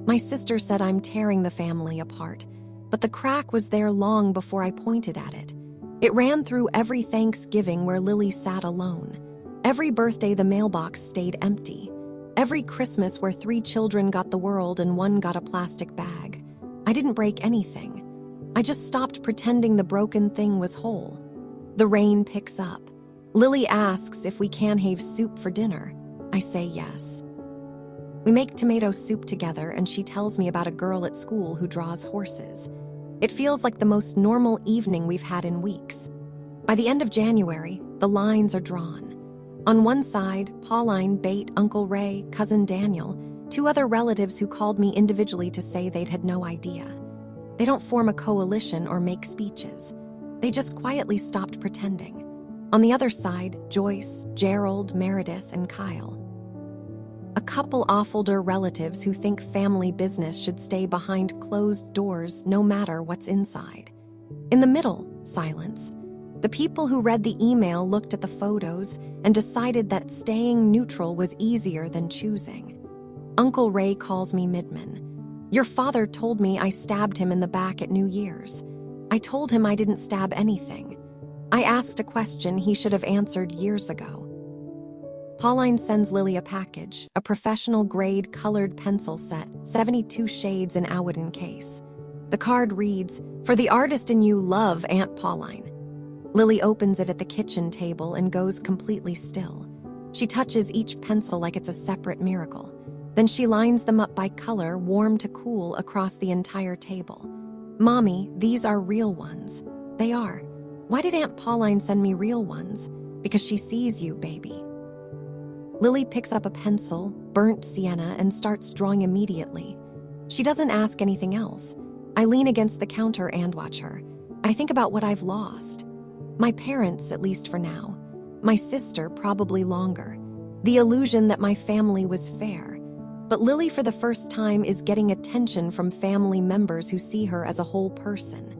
My sister said I'm tearing the family apart, but the crack was there long before I pointed at it. It ran through every Thanksgiving where Lily sat alone. Every birthday the mailbox stayed empty. Every Christmas where 3 children got the world and 1 got a plastic bag. I didn't break anything. I just stopped pretending the broken thing was whole. The rain picks up. Lily asks if we can have soup for dinner. I say yes. We make tomato soup together, and she tells me about a girl at school who draws horses. It feels like the most normal evening we've had in weeks. By the end of January, the lines are drawn. On one side, Pauline, Bate, Uncle Ray, Cousin Daniel, 2 other relatives who called me individually to say they'd had no idea. They don't form a coalition or make speeches. They just quietly stopped pretending. On the other side, Joyce, Gerald, Meredith, and Kyle. A couple awfulder relatives who think family business should stay behind closed doors no matter what's inside. In the middle, silence. The people who read the email looked at the photos and decided that staying neutral was easier than choosing. Uncle Ray calls me Midman. Your father told me I stabbed him in the back at New Year's. I told him I didn't stab anything. I asked a question he should have answered years ago. Pauline sends Lily a package, a professional-grade colored pencil set, 72 shades in Awooden case. The card reads, "For the artist in you, love, Aunt Pauline." Lily opens it at the kitchen table and goes completely still. She touches each pencil like it's a separate miracle. Then she lines them up by color, warm to cool, across the entire table. Mommy, these are real ones. They are. Why did Aunt Pauline send me real ones? Because she sees you, baby. Lily picks up a pencil, burnt sienna, and starts drawing immediately. She doesn't ask anything else. I lean against the counter and watch her. I think about what I've lost. My parents, at least for now. My sister, probably longer. The illusion that my family was fair. But Lily, for the first time, is getting attention from family members who see her as a whole person.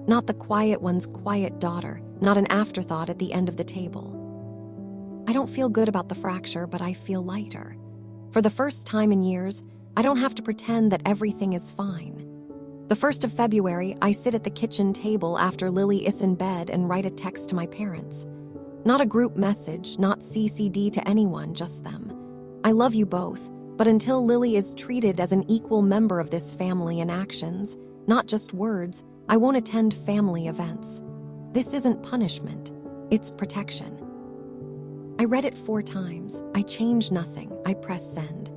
Not the quiet one's quiet daughter, not an afterthought at the end of the table. I don't feel good about the fracture, but I feel lighter. For the first time in years, I don't have to pretend that everything is fine. The 1st of February, I sit at the kitchen table after Lily is in bed and write a text to my parents. Not a group message, not CC'd to anyone, just them. I love you both. But until Lily is treated as an equal member of this family in actions, not just words, I won't attend family events. This isn't punishment, it's protection. I read it 4 times. I change nothing. I press send.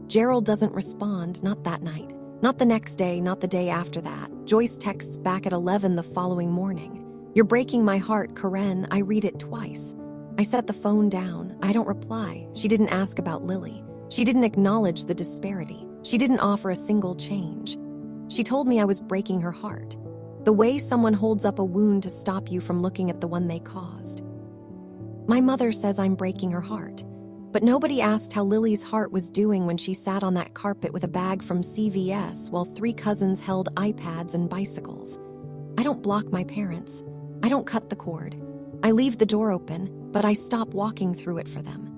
Gerald doesn't respond, not that night. Not the next day, not the day after that. Joyce texts back at 11 the following morning. You're breaking my heart, Karen. I read it twice. I set the phone down. I don't reply. She didn't ask about Lily. She didn't acknowledge the disparity. She didn't offer a single change. She told me I was breaking her heart. The way someone holds up a wound to stop you from looking at the one they caused. My mother says I'm breaking her heart. But nobody asked how Lily's heart was doing when she sat on that carpet with a bag from CVS while 3 cousins held iPads and bicycles. I don't block my parents. I don't cut the cord. I leave the door open, but I stop walking through it for them.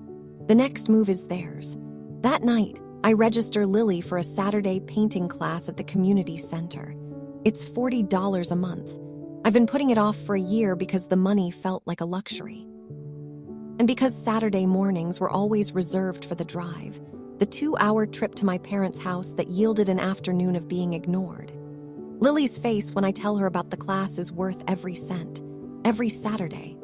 The next move is theirs. That night, I register Lily for a Saturday painting class at the community center. It's $40 a month. I've been putting it off for a year because the money felt like a luxury. And because Saturday mornings were always reserved for the drive, the 2-hour trip to my parents' house that yielded an afternoon of being ignored. Lily's face when I tell her about the class is worth every cent. Every Saturday.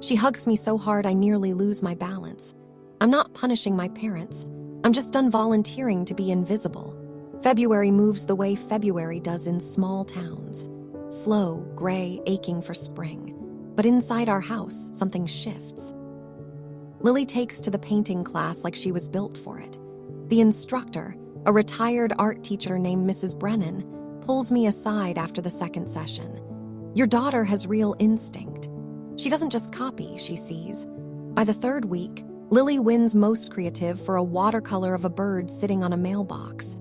She hugs me so hard I nearly lose my balance. I'm not punishing my parents. I'm just done volunteering to be invisible. February moves the way February does in small towns. Slow, gray, aching for spring. But inside our house, something shifts. Lily takes to the painting class like she was built for it. The instructor, a retired art teacher named Mrs. Brennan, pulls me aside after the second session. Your daughter has real instinct. She doesn't just copy, she sees. By the 3rd week, Lily wins most creative for a watercolor of a bird sitting on a mailbox.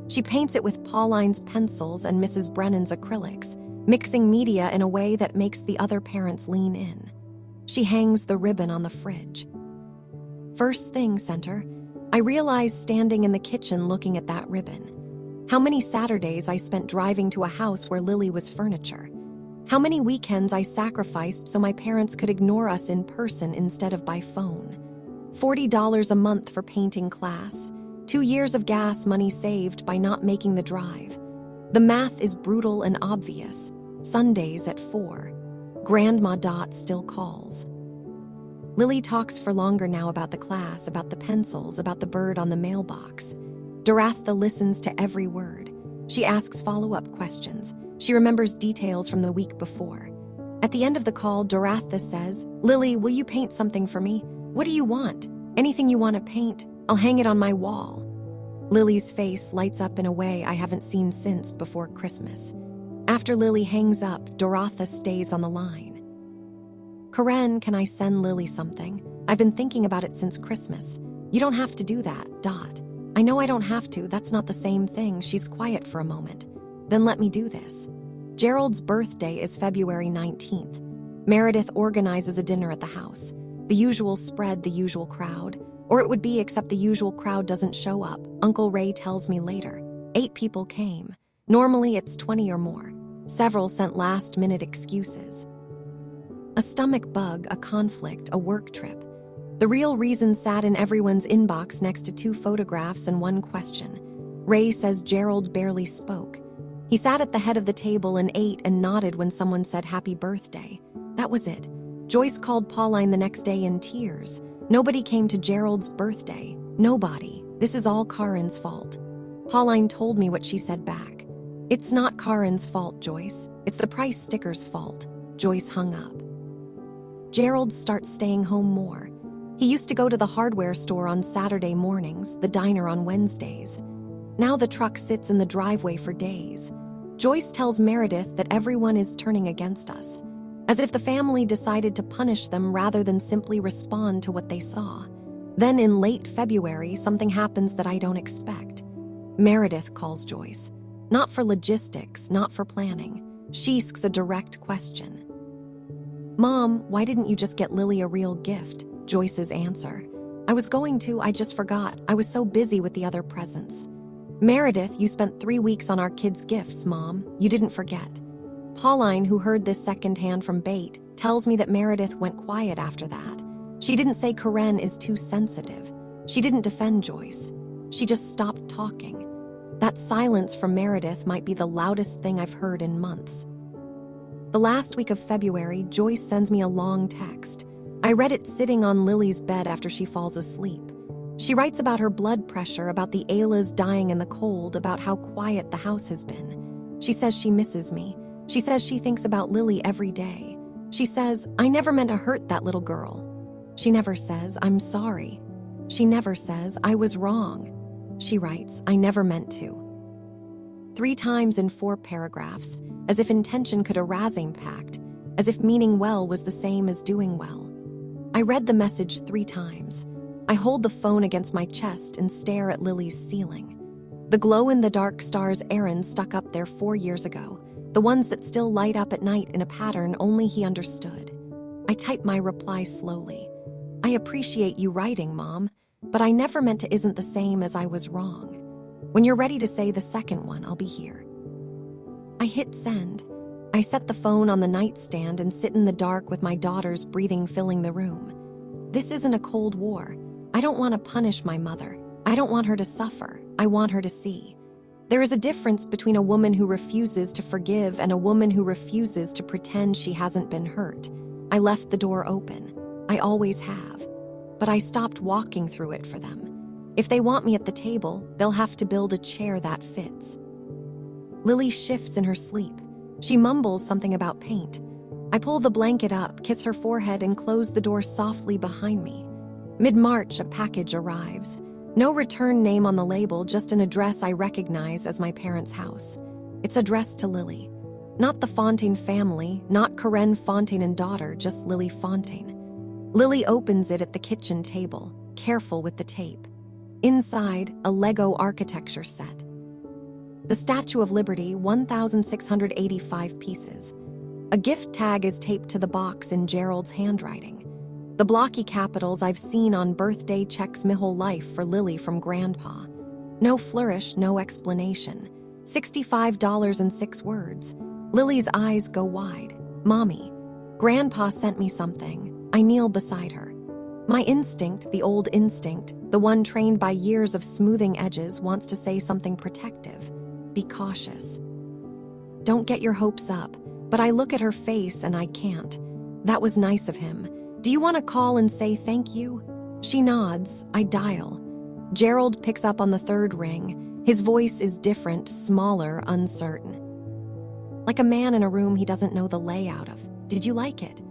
She paints it with Pauline's pencils and Mrs. Brennan's acrylics, mixing media in a way that makes the other parents lean in. She hangs the ribbon on the fridge. First thing, Center, I realize standing in the kitchen looking at that ribbon. How many Saturdays I spent driving to a house where Lily was furniture. How many weekends I sacrificed so my parents could ignore us in person instead of by phone. $40 a month for painting class. 2 years of gas money saved by not making the drive. The math is brutal and obvious. Sundays at 4. Grandma Dot still calls. Lily talks for longer now about the class, about the pencils, about the bird on the mailbox. Doratha listens to every word. She asks follow-up questions. She remembers details from the week before. At the end of the call, Doratha says, Lily, will you paint something for me? What do you want? Anything you want to paint? I'll hang it on my wall. Lily's face lights up in a way I haven't seen since before Christmas. After Lily hangs up, Doratha stays on the line. Karen, can I send Lily something? I've been thinking about it since Christmas. You don't have to do that, Dot. I know I don't have to, that's not the same thing. She's quiet for a moment. Then let me do this. Gerald's birthday is February 19th. Meredith organizes a dinner at the house. The usual spread, the usual crowd. Or it would be, except the usual crowd doesn't show up. Uncle Ray tells me later. 8 people came. Normally it's 20 or more. Several sent last-minute excuses. A stomach bug, a conflict, a work trip. The real reason sat in everyone's inbox next to 2 photographs and 1 question. Ray says Gerald barely spoke. He sat at the head of the table and ate and nodded when someone said happy birthday. That was it. Joyce called Pauline the next day in tears. Nobody came to Gerald's birthday. Nobody. This is all Karen's fault. Pauline told me what she said back. It's not Karen's fault, Joyce. It's the price sticker's fault. Joyce hung up. Gerald starts staying home more. He used to go to the hardware store on Saturday mornings, the diner on Wednesdays. Now the truck sits in the driveway for days. Joyce tells Meredith that everyone is turning against us, as if the family decided to punish them rather than simply respond to what they saw. Then in late February, something happens that I don't expect. Meredith calls Joyce. Not for logistics, not for planning. She asks a direct question. Mom, why didn't you just get Lily a real gift? Joyce's answer. I was going to, I just forgot. I was so busy with the other presents. Meredith, you spent 3 weeks on our kids' gifts, Mom. You didn't forget. Pauline, who heard this secondhand from Bate, tells me that Meredith went quiet after that. She didn't say Karen is too sensitive. She didn't defend Joyce. She just stopped talking. That silence from Meredith might be the loudest thing I've heard in months. The last week of February, Joyce sends me a long text. I read it sitting on Lily's bed after she falls asleep. She writes about her blood pressure, about the Aylas dying in the cold, about how quiet the house has been. She says she misses me. She says she thinks about Lily every day. She says, I never meant to hurt that little girl. She never says, I'm sorry. She never says, I was wrong. She writes, I never meant to. 3 times in 4 paragraphs, as if intention could erase impact, as if meaning well was the same as doing well. I read the message 3 times. I hold the phone against my chest and stare at Lily's ceiling. The glow-in-the-dark stars Aaron stuck up there 4 years ago, the ones that still light up at night in a pattern only he understood. I type my reply slowly. I appreciate you writing, Mom, but I never meant to isn't the same as I was wrong. When you're ready to say the second one, I'll be here. I hit send. I set the phone on the nightstand and sit in the dark with my daughter's breathing filling the room. This isn't a Cold War. I don't want to punish my mother. I don't want her to suffer. I want her to see. There is a difference between a woman who refuses to forgive and a woman who refuses to pretend she hasn't been hurt. I left the door open. I always have. But I stopped walking through it for them. If they want me at the table, they'll have to build a chair that fits. Lily shifts in her sleep. She mumbles something about paint. I pull the blanket up, kiss her forehead, and close the door softly behind me. Mid-March, a package arrives. No return name on the label, just an address I recognize as my parents' house. It's addressed to Lily. Not the Fontaine family, not Corinne Fontaine and daughter, just Lily Fontaine. Lily opens it at the kitchen table, careful with the tape. Inside, a Lego architecture set. The Statue of Liberty, 1,685 pieces. A gift tag is taped to the box in Gerald's handwriting. The blocky capitals I've seen on birthday checks my whole life for Lily from Grandpa. No flourish, no explanation. $65 and 6 words. Lily's eyes go wide. Mommy, Grandpa sent me something. I kneel beside her. My instinct, the old instinct, the one trained by years of smoothing edges, wants to say something protective. Be cautious. Don't get your hopes up, but I look at her face and I can't. That was nice of him. Do you want to call and say thank you? She nods. I dial. Gerald picks up on the 3rd ring. His voice is different, smaller, uncertain. Like a man in a room he doesn't know the layout of. Did you like it?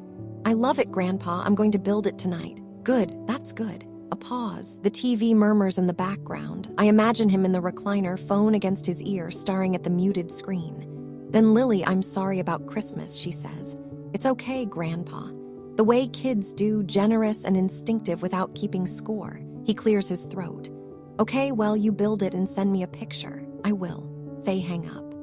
I love it, Grandpa. I'm going to build it tonight. Good, that's good. A pause. The TV murmurs in the background. I imagine him in the recliner, phone against his ear, staring at the muted screen. Then Lily, I'm sorry about Christmas, she says. It's okay, Grandpa. The way kids do, generous and instinctive without keeping score. He clears his throat. Okay, well, you build it and send me a picture. I will. They hang up.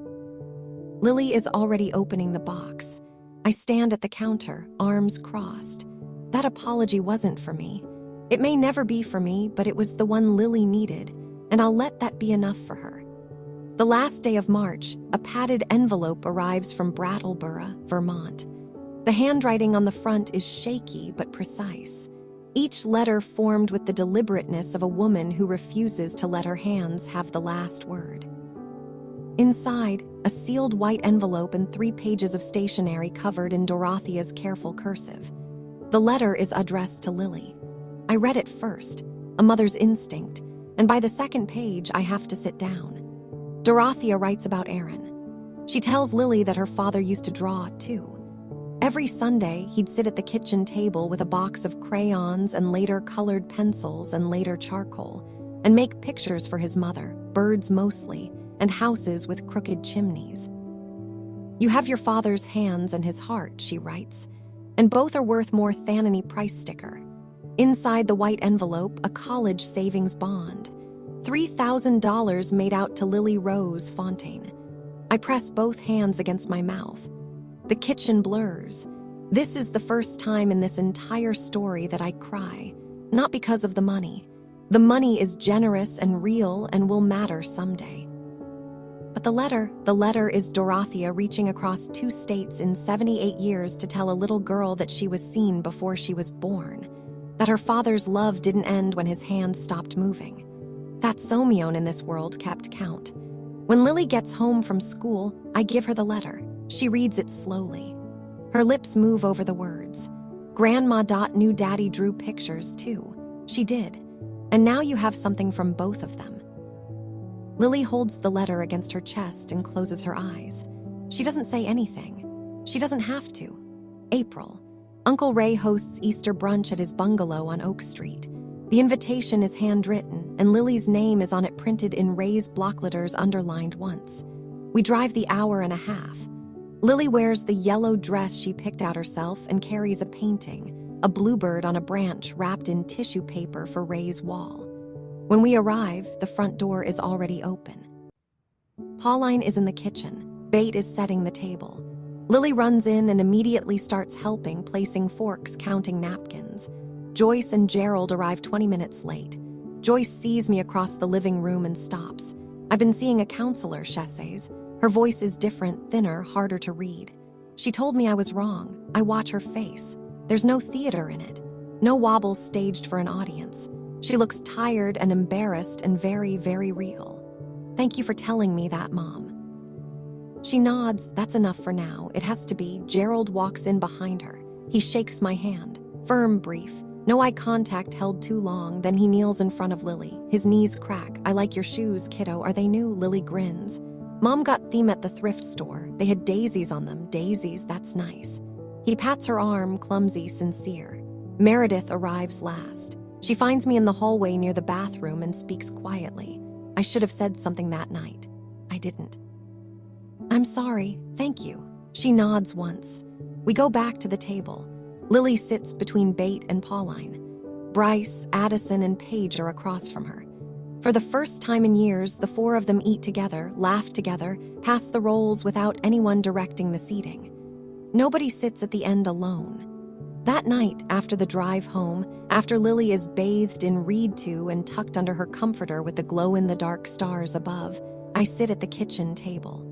Lily is already opening the box. I stand at the counter, arms crossed. That apology wasn't for me. It may never be for me, but it was the one Lily needed, and I'll let that be enough for her. The last day of March, a padded envelope arrives from Brattleboro, Vermont. The handwriting on the front is shaky but precise. Each letter formed with the deliberateness of a woman who refuses to let her hands have the last word. Inside, a sealed white envelope and 3 pages of stationery covered in Dorothea's careful cursive. The letter is addressed to Lily. I read it first, a mother's instinct, and by the 2nd page, I have to sit down. Dorothea writes about Aaron. She tells Lily that her father used to draw, too. Every Sunday, he'd sit at the kitchen table with a box of crayons and later colored pencils and later charcoal, and make pictures for his mother, birds mostly, and houses with crooked chimneys. You have your father's hands and his heart, she writes, and both are worth more than any price sticker. Inside the white envelope, a college savings bond. $3,000 made out to Lily Rose Fontaine. I press both hands against my mouth. The kitchen blurs. This is the first time in this entire story that I cry, not because of the money. The money is generous and real and will matter someday. But the letter is Dorothea reaching across 2 states in 78 years to tell a little girl that she was seen before she was born. that her father's love didn't end when his hands stopped moving. That Somion in this world kept count. When Lily gets home from school, I give her the letter. She reads it slowly. Her lips move over the words. Grandma knew Daddy drew pictures too. She did. And now you have something from both of them. Lily holds the letter against her chest and closes her eyes. She doesn't say anything. She doesn't have to. April. Uncle Ray hosts Easter brunch at his bungalow on Oak Street. The invitation is handwritten, and Lily's name is on it printed in raised block letters underlined once. We drive the hour and a half. Lily wears the yellow dress she picked out herself and carries a painting, a bluebird on a branch wrapped in tissue paper for Ray's wall. When we arrive, the front door is already open. Pauline is in the kitchen. Bate is setting the table. Lily runs in and immediately starts helping, placing forks, counting napkins. Joyce and Gerald arrive 20 minutes late. Joyce sees me across the living room and stops. I've been seeing a counselor, she says. Her voice is different, thinner, harder to read. She told me I was wrong. I watch her face. There's no theater in it. No wobbles staged for an audience. She looks tired and embarrassed and very, very real. Thank you for telling me that, Mom. She nods. That's enough for now. It has to be. Gerald walks in behind her. He shakes my hand. Firm, brief. No eye contact held too long. Then he kneels in front of Lily. His knees crack. I like your shoes, kiddo. Are they new? Lily grins. Mom got them at the thrift store. They had daisies on them. Daisies, that's nice. He pats her arm, clumsy, sincere. Meredith arrives last. She finds me in the hallway near the bathroom and speaks quietly. I should have said something that night. I didn't. I'm sorry, thank you. She nods once. We go back to the table. Lily sits between Bate and Pauline. Bryce, Addison, and Paige are across from her. For the first time in years, the four of them eat together, laugh together, pass the rolls without anyone directing the seating. Nobody sits at the end alone. That night, after the drive home, after Lily is bathed in read to and tucked under her comforter with the glow-in-the-dark stars above, I sit at the kitchen table.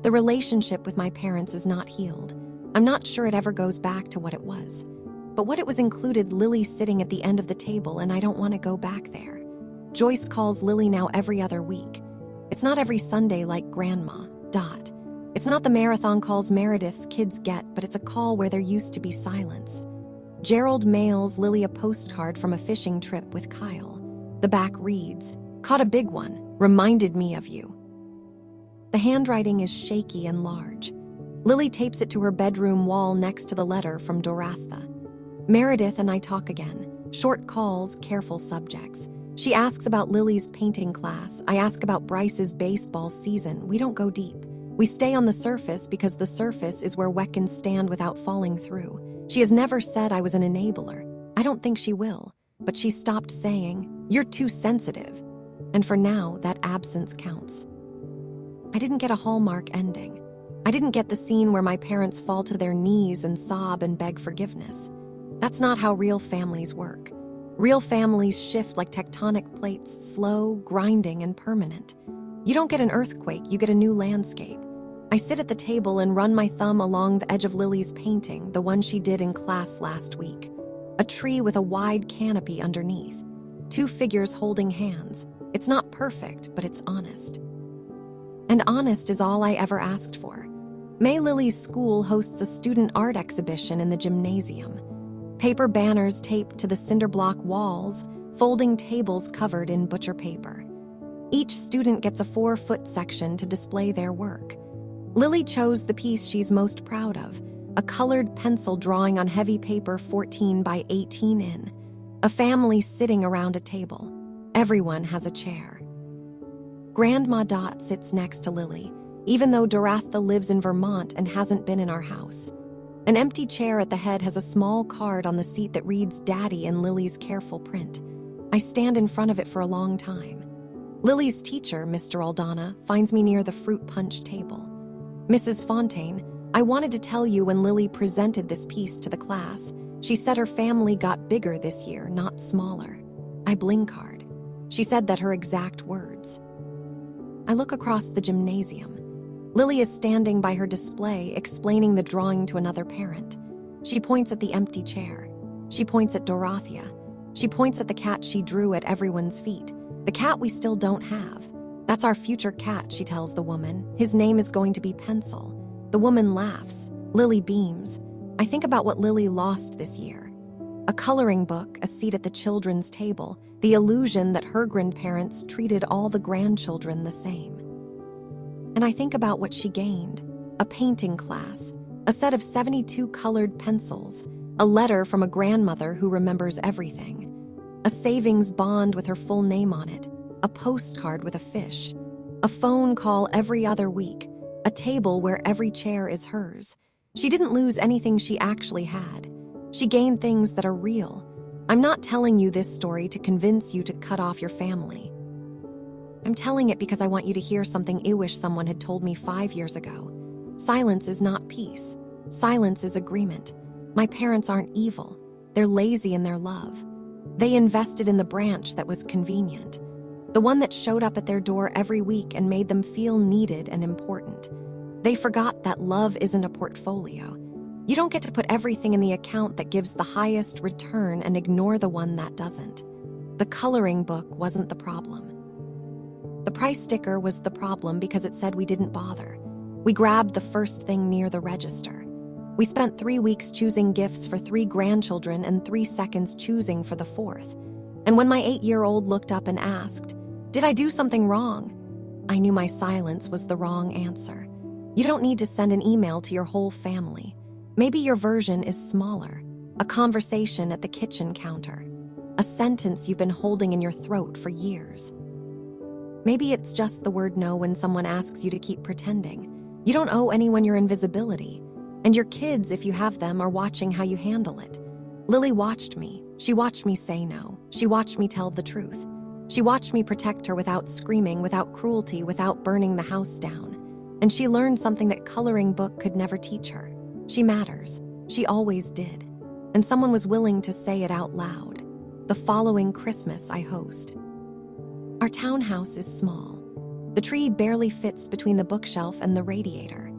The relationship with my parents is not healed. I'm not sure it ever goes back to what it was. But what it was included Lily sitting at the end of the table, and I don't want to go back there. Joyce calls Lily now every other week. It's not every Sunday like Grandma. It's not the marathon calls Meredith's kids get, but it's a call where there used to be silence. Gerald mails Lily a postcard from a fishing trip with Kyle. The back reads, "Caught a big one. Reminded me of you." The handwriting is shaky and large. Lily tapes it to her bedroom wall next to the letter from Doratha. Meredith and I talk again. Short calls, careful subjects. She asks about Lily's painting class. I ask about Bryce's baseball season. We don't go deep. We stay on the surface because the surface is where we can stand without falling through. She has never said I was an enabler. I don't think she will. But she stopped saying, "You're too sensitive." And for now, that absence counts. I didn't get a Hallmark ending. I didn't get the scene where my parents fall to their knees and sob and beg forgiveness. That's not how real families work. Real families shift like tectonic plates, slow, grinding, and permanent. You don't get an earthquake, you get a new landscape. I sit at the table and run my thumb along the edge of Lily's painting, the one she did in class last week. A tree with a wide canopy underneath. Two figures holding hands. It's not perfect, but it's honest. And honest is all I ever asked for. May Lily's school hosts a student art exhibition in the gymnasium. Paper banners taped to the cinder block walls, folding tables covered in butcher paper. Each student gets a 4-foot section to display their work. Lily chose the piece she's most proud of, a colored pencil drawing on heavy paper 14 by 18 in. A family sitting around a table. Everyone has a chair. Grandma sits next to Lily, even though Doratha lives in Vermont and hasn't been in our house. An empty chair at the head has a small card on the seat that reads Daddy in Lily's careful print. I stand in front of it for a long time. Lily's teacher, Mr. Aldana, finds me near the fruit punch table. "Mrs. Fontaine, I wanted to tell you when Lily presented this piece to the class, she said her family got bigger this year, not smaller." I blink hard. She said that her exact words. I look across the gymnasium. Lily is standing by her display, explaining the drawing to another parent. She points at the empty chair. She points at Dorothea. She points at the cat she drew at everyone's feet. The cat we still don't have. That's our future cat, she tells the woman. His name is going to be Pencil. The woman laughs. Lily beams. I think about what Lily lost this year. A coloring book, a seat at the children's table, the illusion that her grandparents treated all the grandchildren the same. And I think about what she gained. A painting class, a set of 72 colored pencils, a letter from a grandmother who remembers everything, a savings bond with her full name on it, a postcard with a fish, a phone call every other week, a table where every chair is hers. She didn't lose anything she actually had. She gained things that are real. I'm not telling you this story to convince you to cut off your family. I'm telling it because I want you to hear something I wish someone had told me 5 years ago. Silence is not peace. Silence is agreement. My parents aren't evil. They're lazy in their love. They invested in the branch that was convenient, the one that showed up at their door every week and made them feel needed and important. They forgot that love isn't a portfolio. You don't get to put everything in the account that gives the highest return and ignore the one that doesn't. The coloring book wasn't the problem. The price sticker was the problem because it said we didn't bother. We grabbed the first thing near the register. We spent 3 weeks choosing gifts for 3 grandchildren and 3 seconds choosing for the 4th. And when my 8-year-old looked up and asked, "Did I do something wrong?" I knew my silence was the wrong answer. You don't need to send an email to your whole family. Maybe your version is smaller, a conversation at the kitchen counter, a sentence you've been holding in your throat for years. Maybe it's just the word no when someone asks you to keep pretending. You don't owe anyone your invisibility. And your kids, if you have them, are watching how you handle it. Lily watched me. She watched me say no. She watched me tell the truth. She watched me protect her without screaming, without cruelty, without burning the house down. And she learned something that coloring book could never teach her. She matters. She always did. And someone was willing to say it out loud. The following Christmas, I host. Our townhouse is small. The tree barely fits between the bookshelf and the radiator.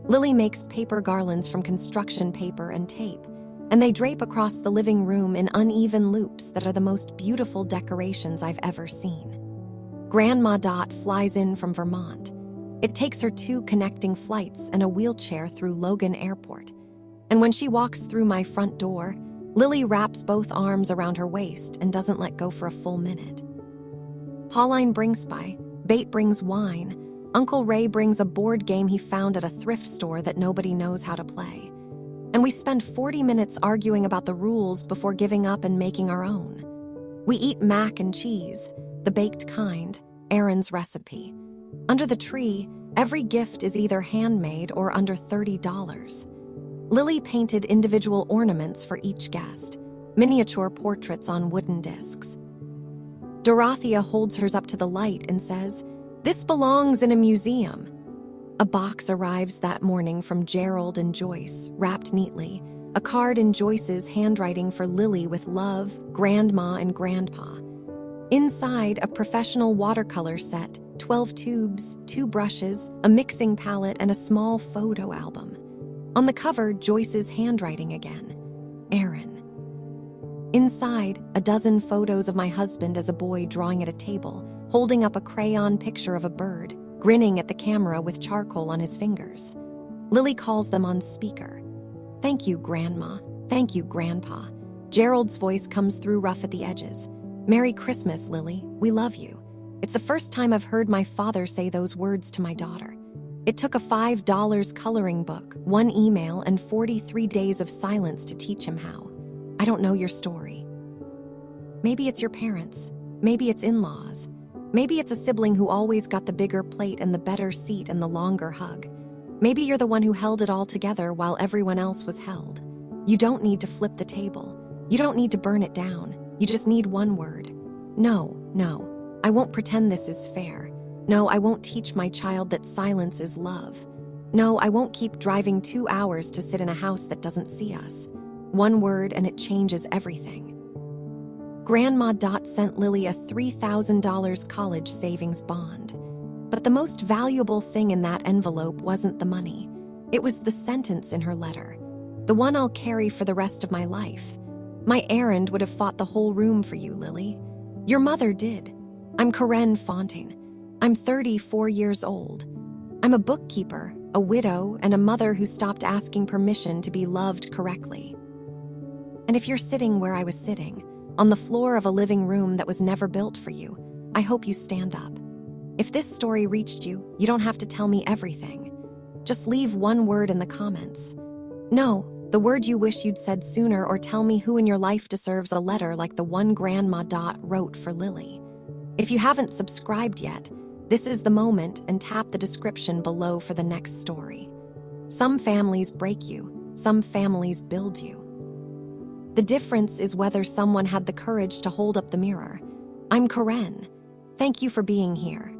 Lily makes paper garlands from construction paper and tape, and they drape across the living room in uneven loops that are the most beautiful decorations I've ever seen. Grandma Dot flies in from Vermont. It takes her 2 connecting flights and a wheelchair through Logan Airport. And when she walks through my front door, Lily wraps both arms around her waist and doesn't let go for a full minute. Pauline brings by, Bate brings wine, Uncle Ray brings a board game he found at a thrift store that nobody knows how to play. And we spend 40 minutes arguing about the rules before giving up and making our own. We eat mac and cheese, the baked kind, Erin's recipe. Under the tree, every gift is either handmade or under $30. Lily painted individual ornaments for each guest, miniature portraits on wooden discs. Dorothea holds hers up to the light and says, "This belongs in a museum." A box arrives that morning from Gerald and Joyce, wrapped neatly, a card in Joyce's handwriting for Lily with love, Grandma and Grandpa. Inside, a professional watercolor set, 12 tubes, 2 brushes, a mixing palette, and a small photo album. On the cover, Joyce's handwriting again, Erin. Inside, a dozen photos of my husband as a boy drawing at a table, holding up a crayon picture of a bird, grinning at the camera with charcoal on his fingers. Lily calls them on speaker. "Thank you, Grandma. Thank you, Grandpa." Gerald's voice comes through rough at the edges. "Merry Christmas, Lily. We love you." It's the first time I've heard my father say those words to my daughter. It took a $5 coloring book, 1 email, and 43 days of silence to teach him how. I don't know your story. Maybe it's your parents. Maybe it's in-laws. Maybe it's a sibling who always got the bigger plate and the better seat and the longer hug. Maybe you're the one who held it all together while everyone else was held. You don't need to flip the table. You don't need to burn it down. You just need one word. No, no. I won't pretend this is fair. No, I won't teach my child that silence is love. No, I won't keep driving 2 hours to sit in a house that doesn't see us. One word and it changes everything. Grandma Dot sent Lily a $3,000 college savings bond. But the most valuable thing in that envelope wasn't the money. It was the sentence in her letter. The one I'll carry for the rest of my life. My errand would have fought the whole room for you, Lily. Your mother did. I'm Karen Fontaine. I'm 34 years old. I'm a bookkeeper, a widow, and a mother who stopped asking permission to be loved correctly. And if you're sitting where I was sitting, on the floor of a living room that was never built for you, I hope you stand up. If this story reached you, you don't have to tell me everything. Just leave one word in the comments. No, the word you wish you'd said sooner, or tell me who in your life deserves a letter like the one Grandma Dot wrote for Lily. If you haven't subscribed yet, this is the moment, and tap the description below for the next story. Some families break you, some families build you. The difference is whether someone had the courage to hold up the mirror. I'm Karen. Thank you for being here.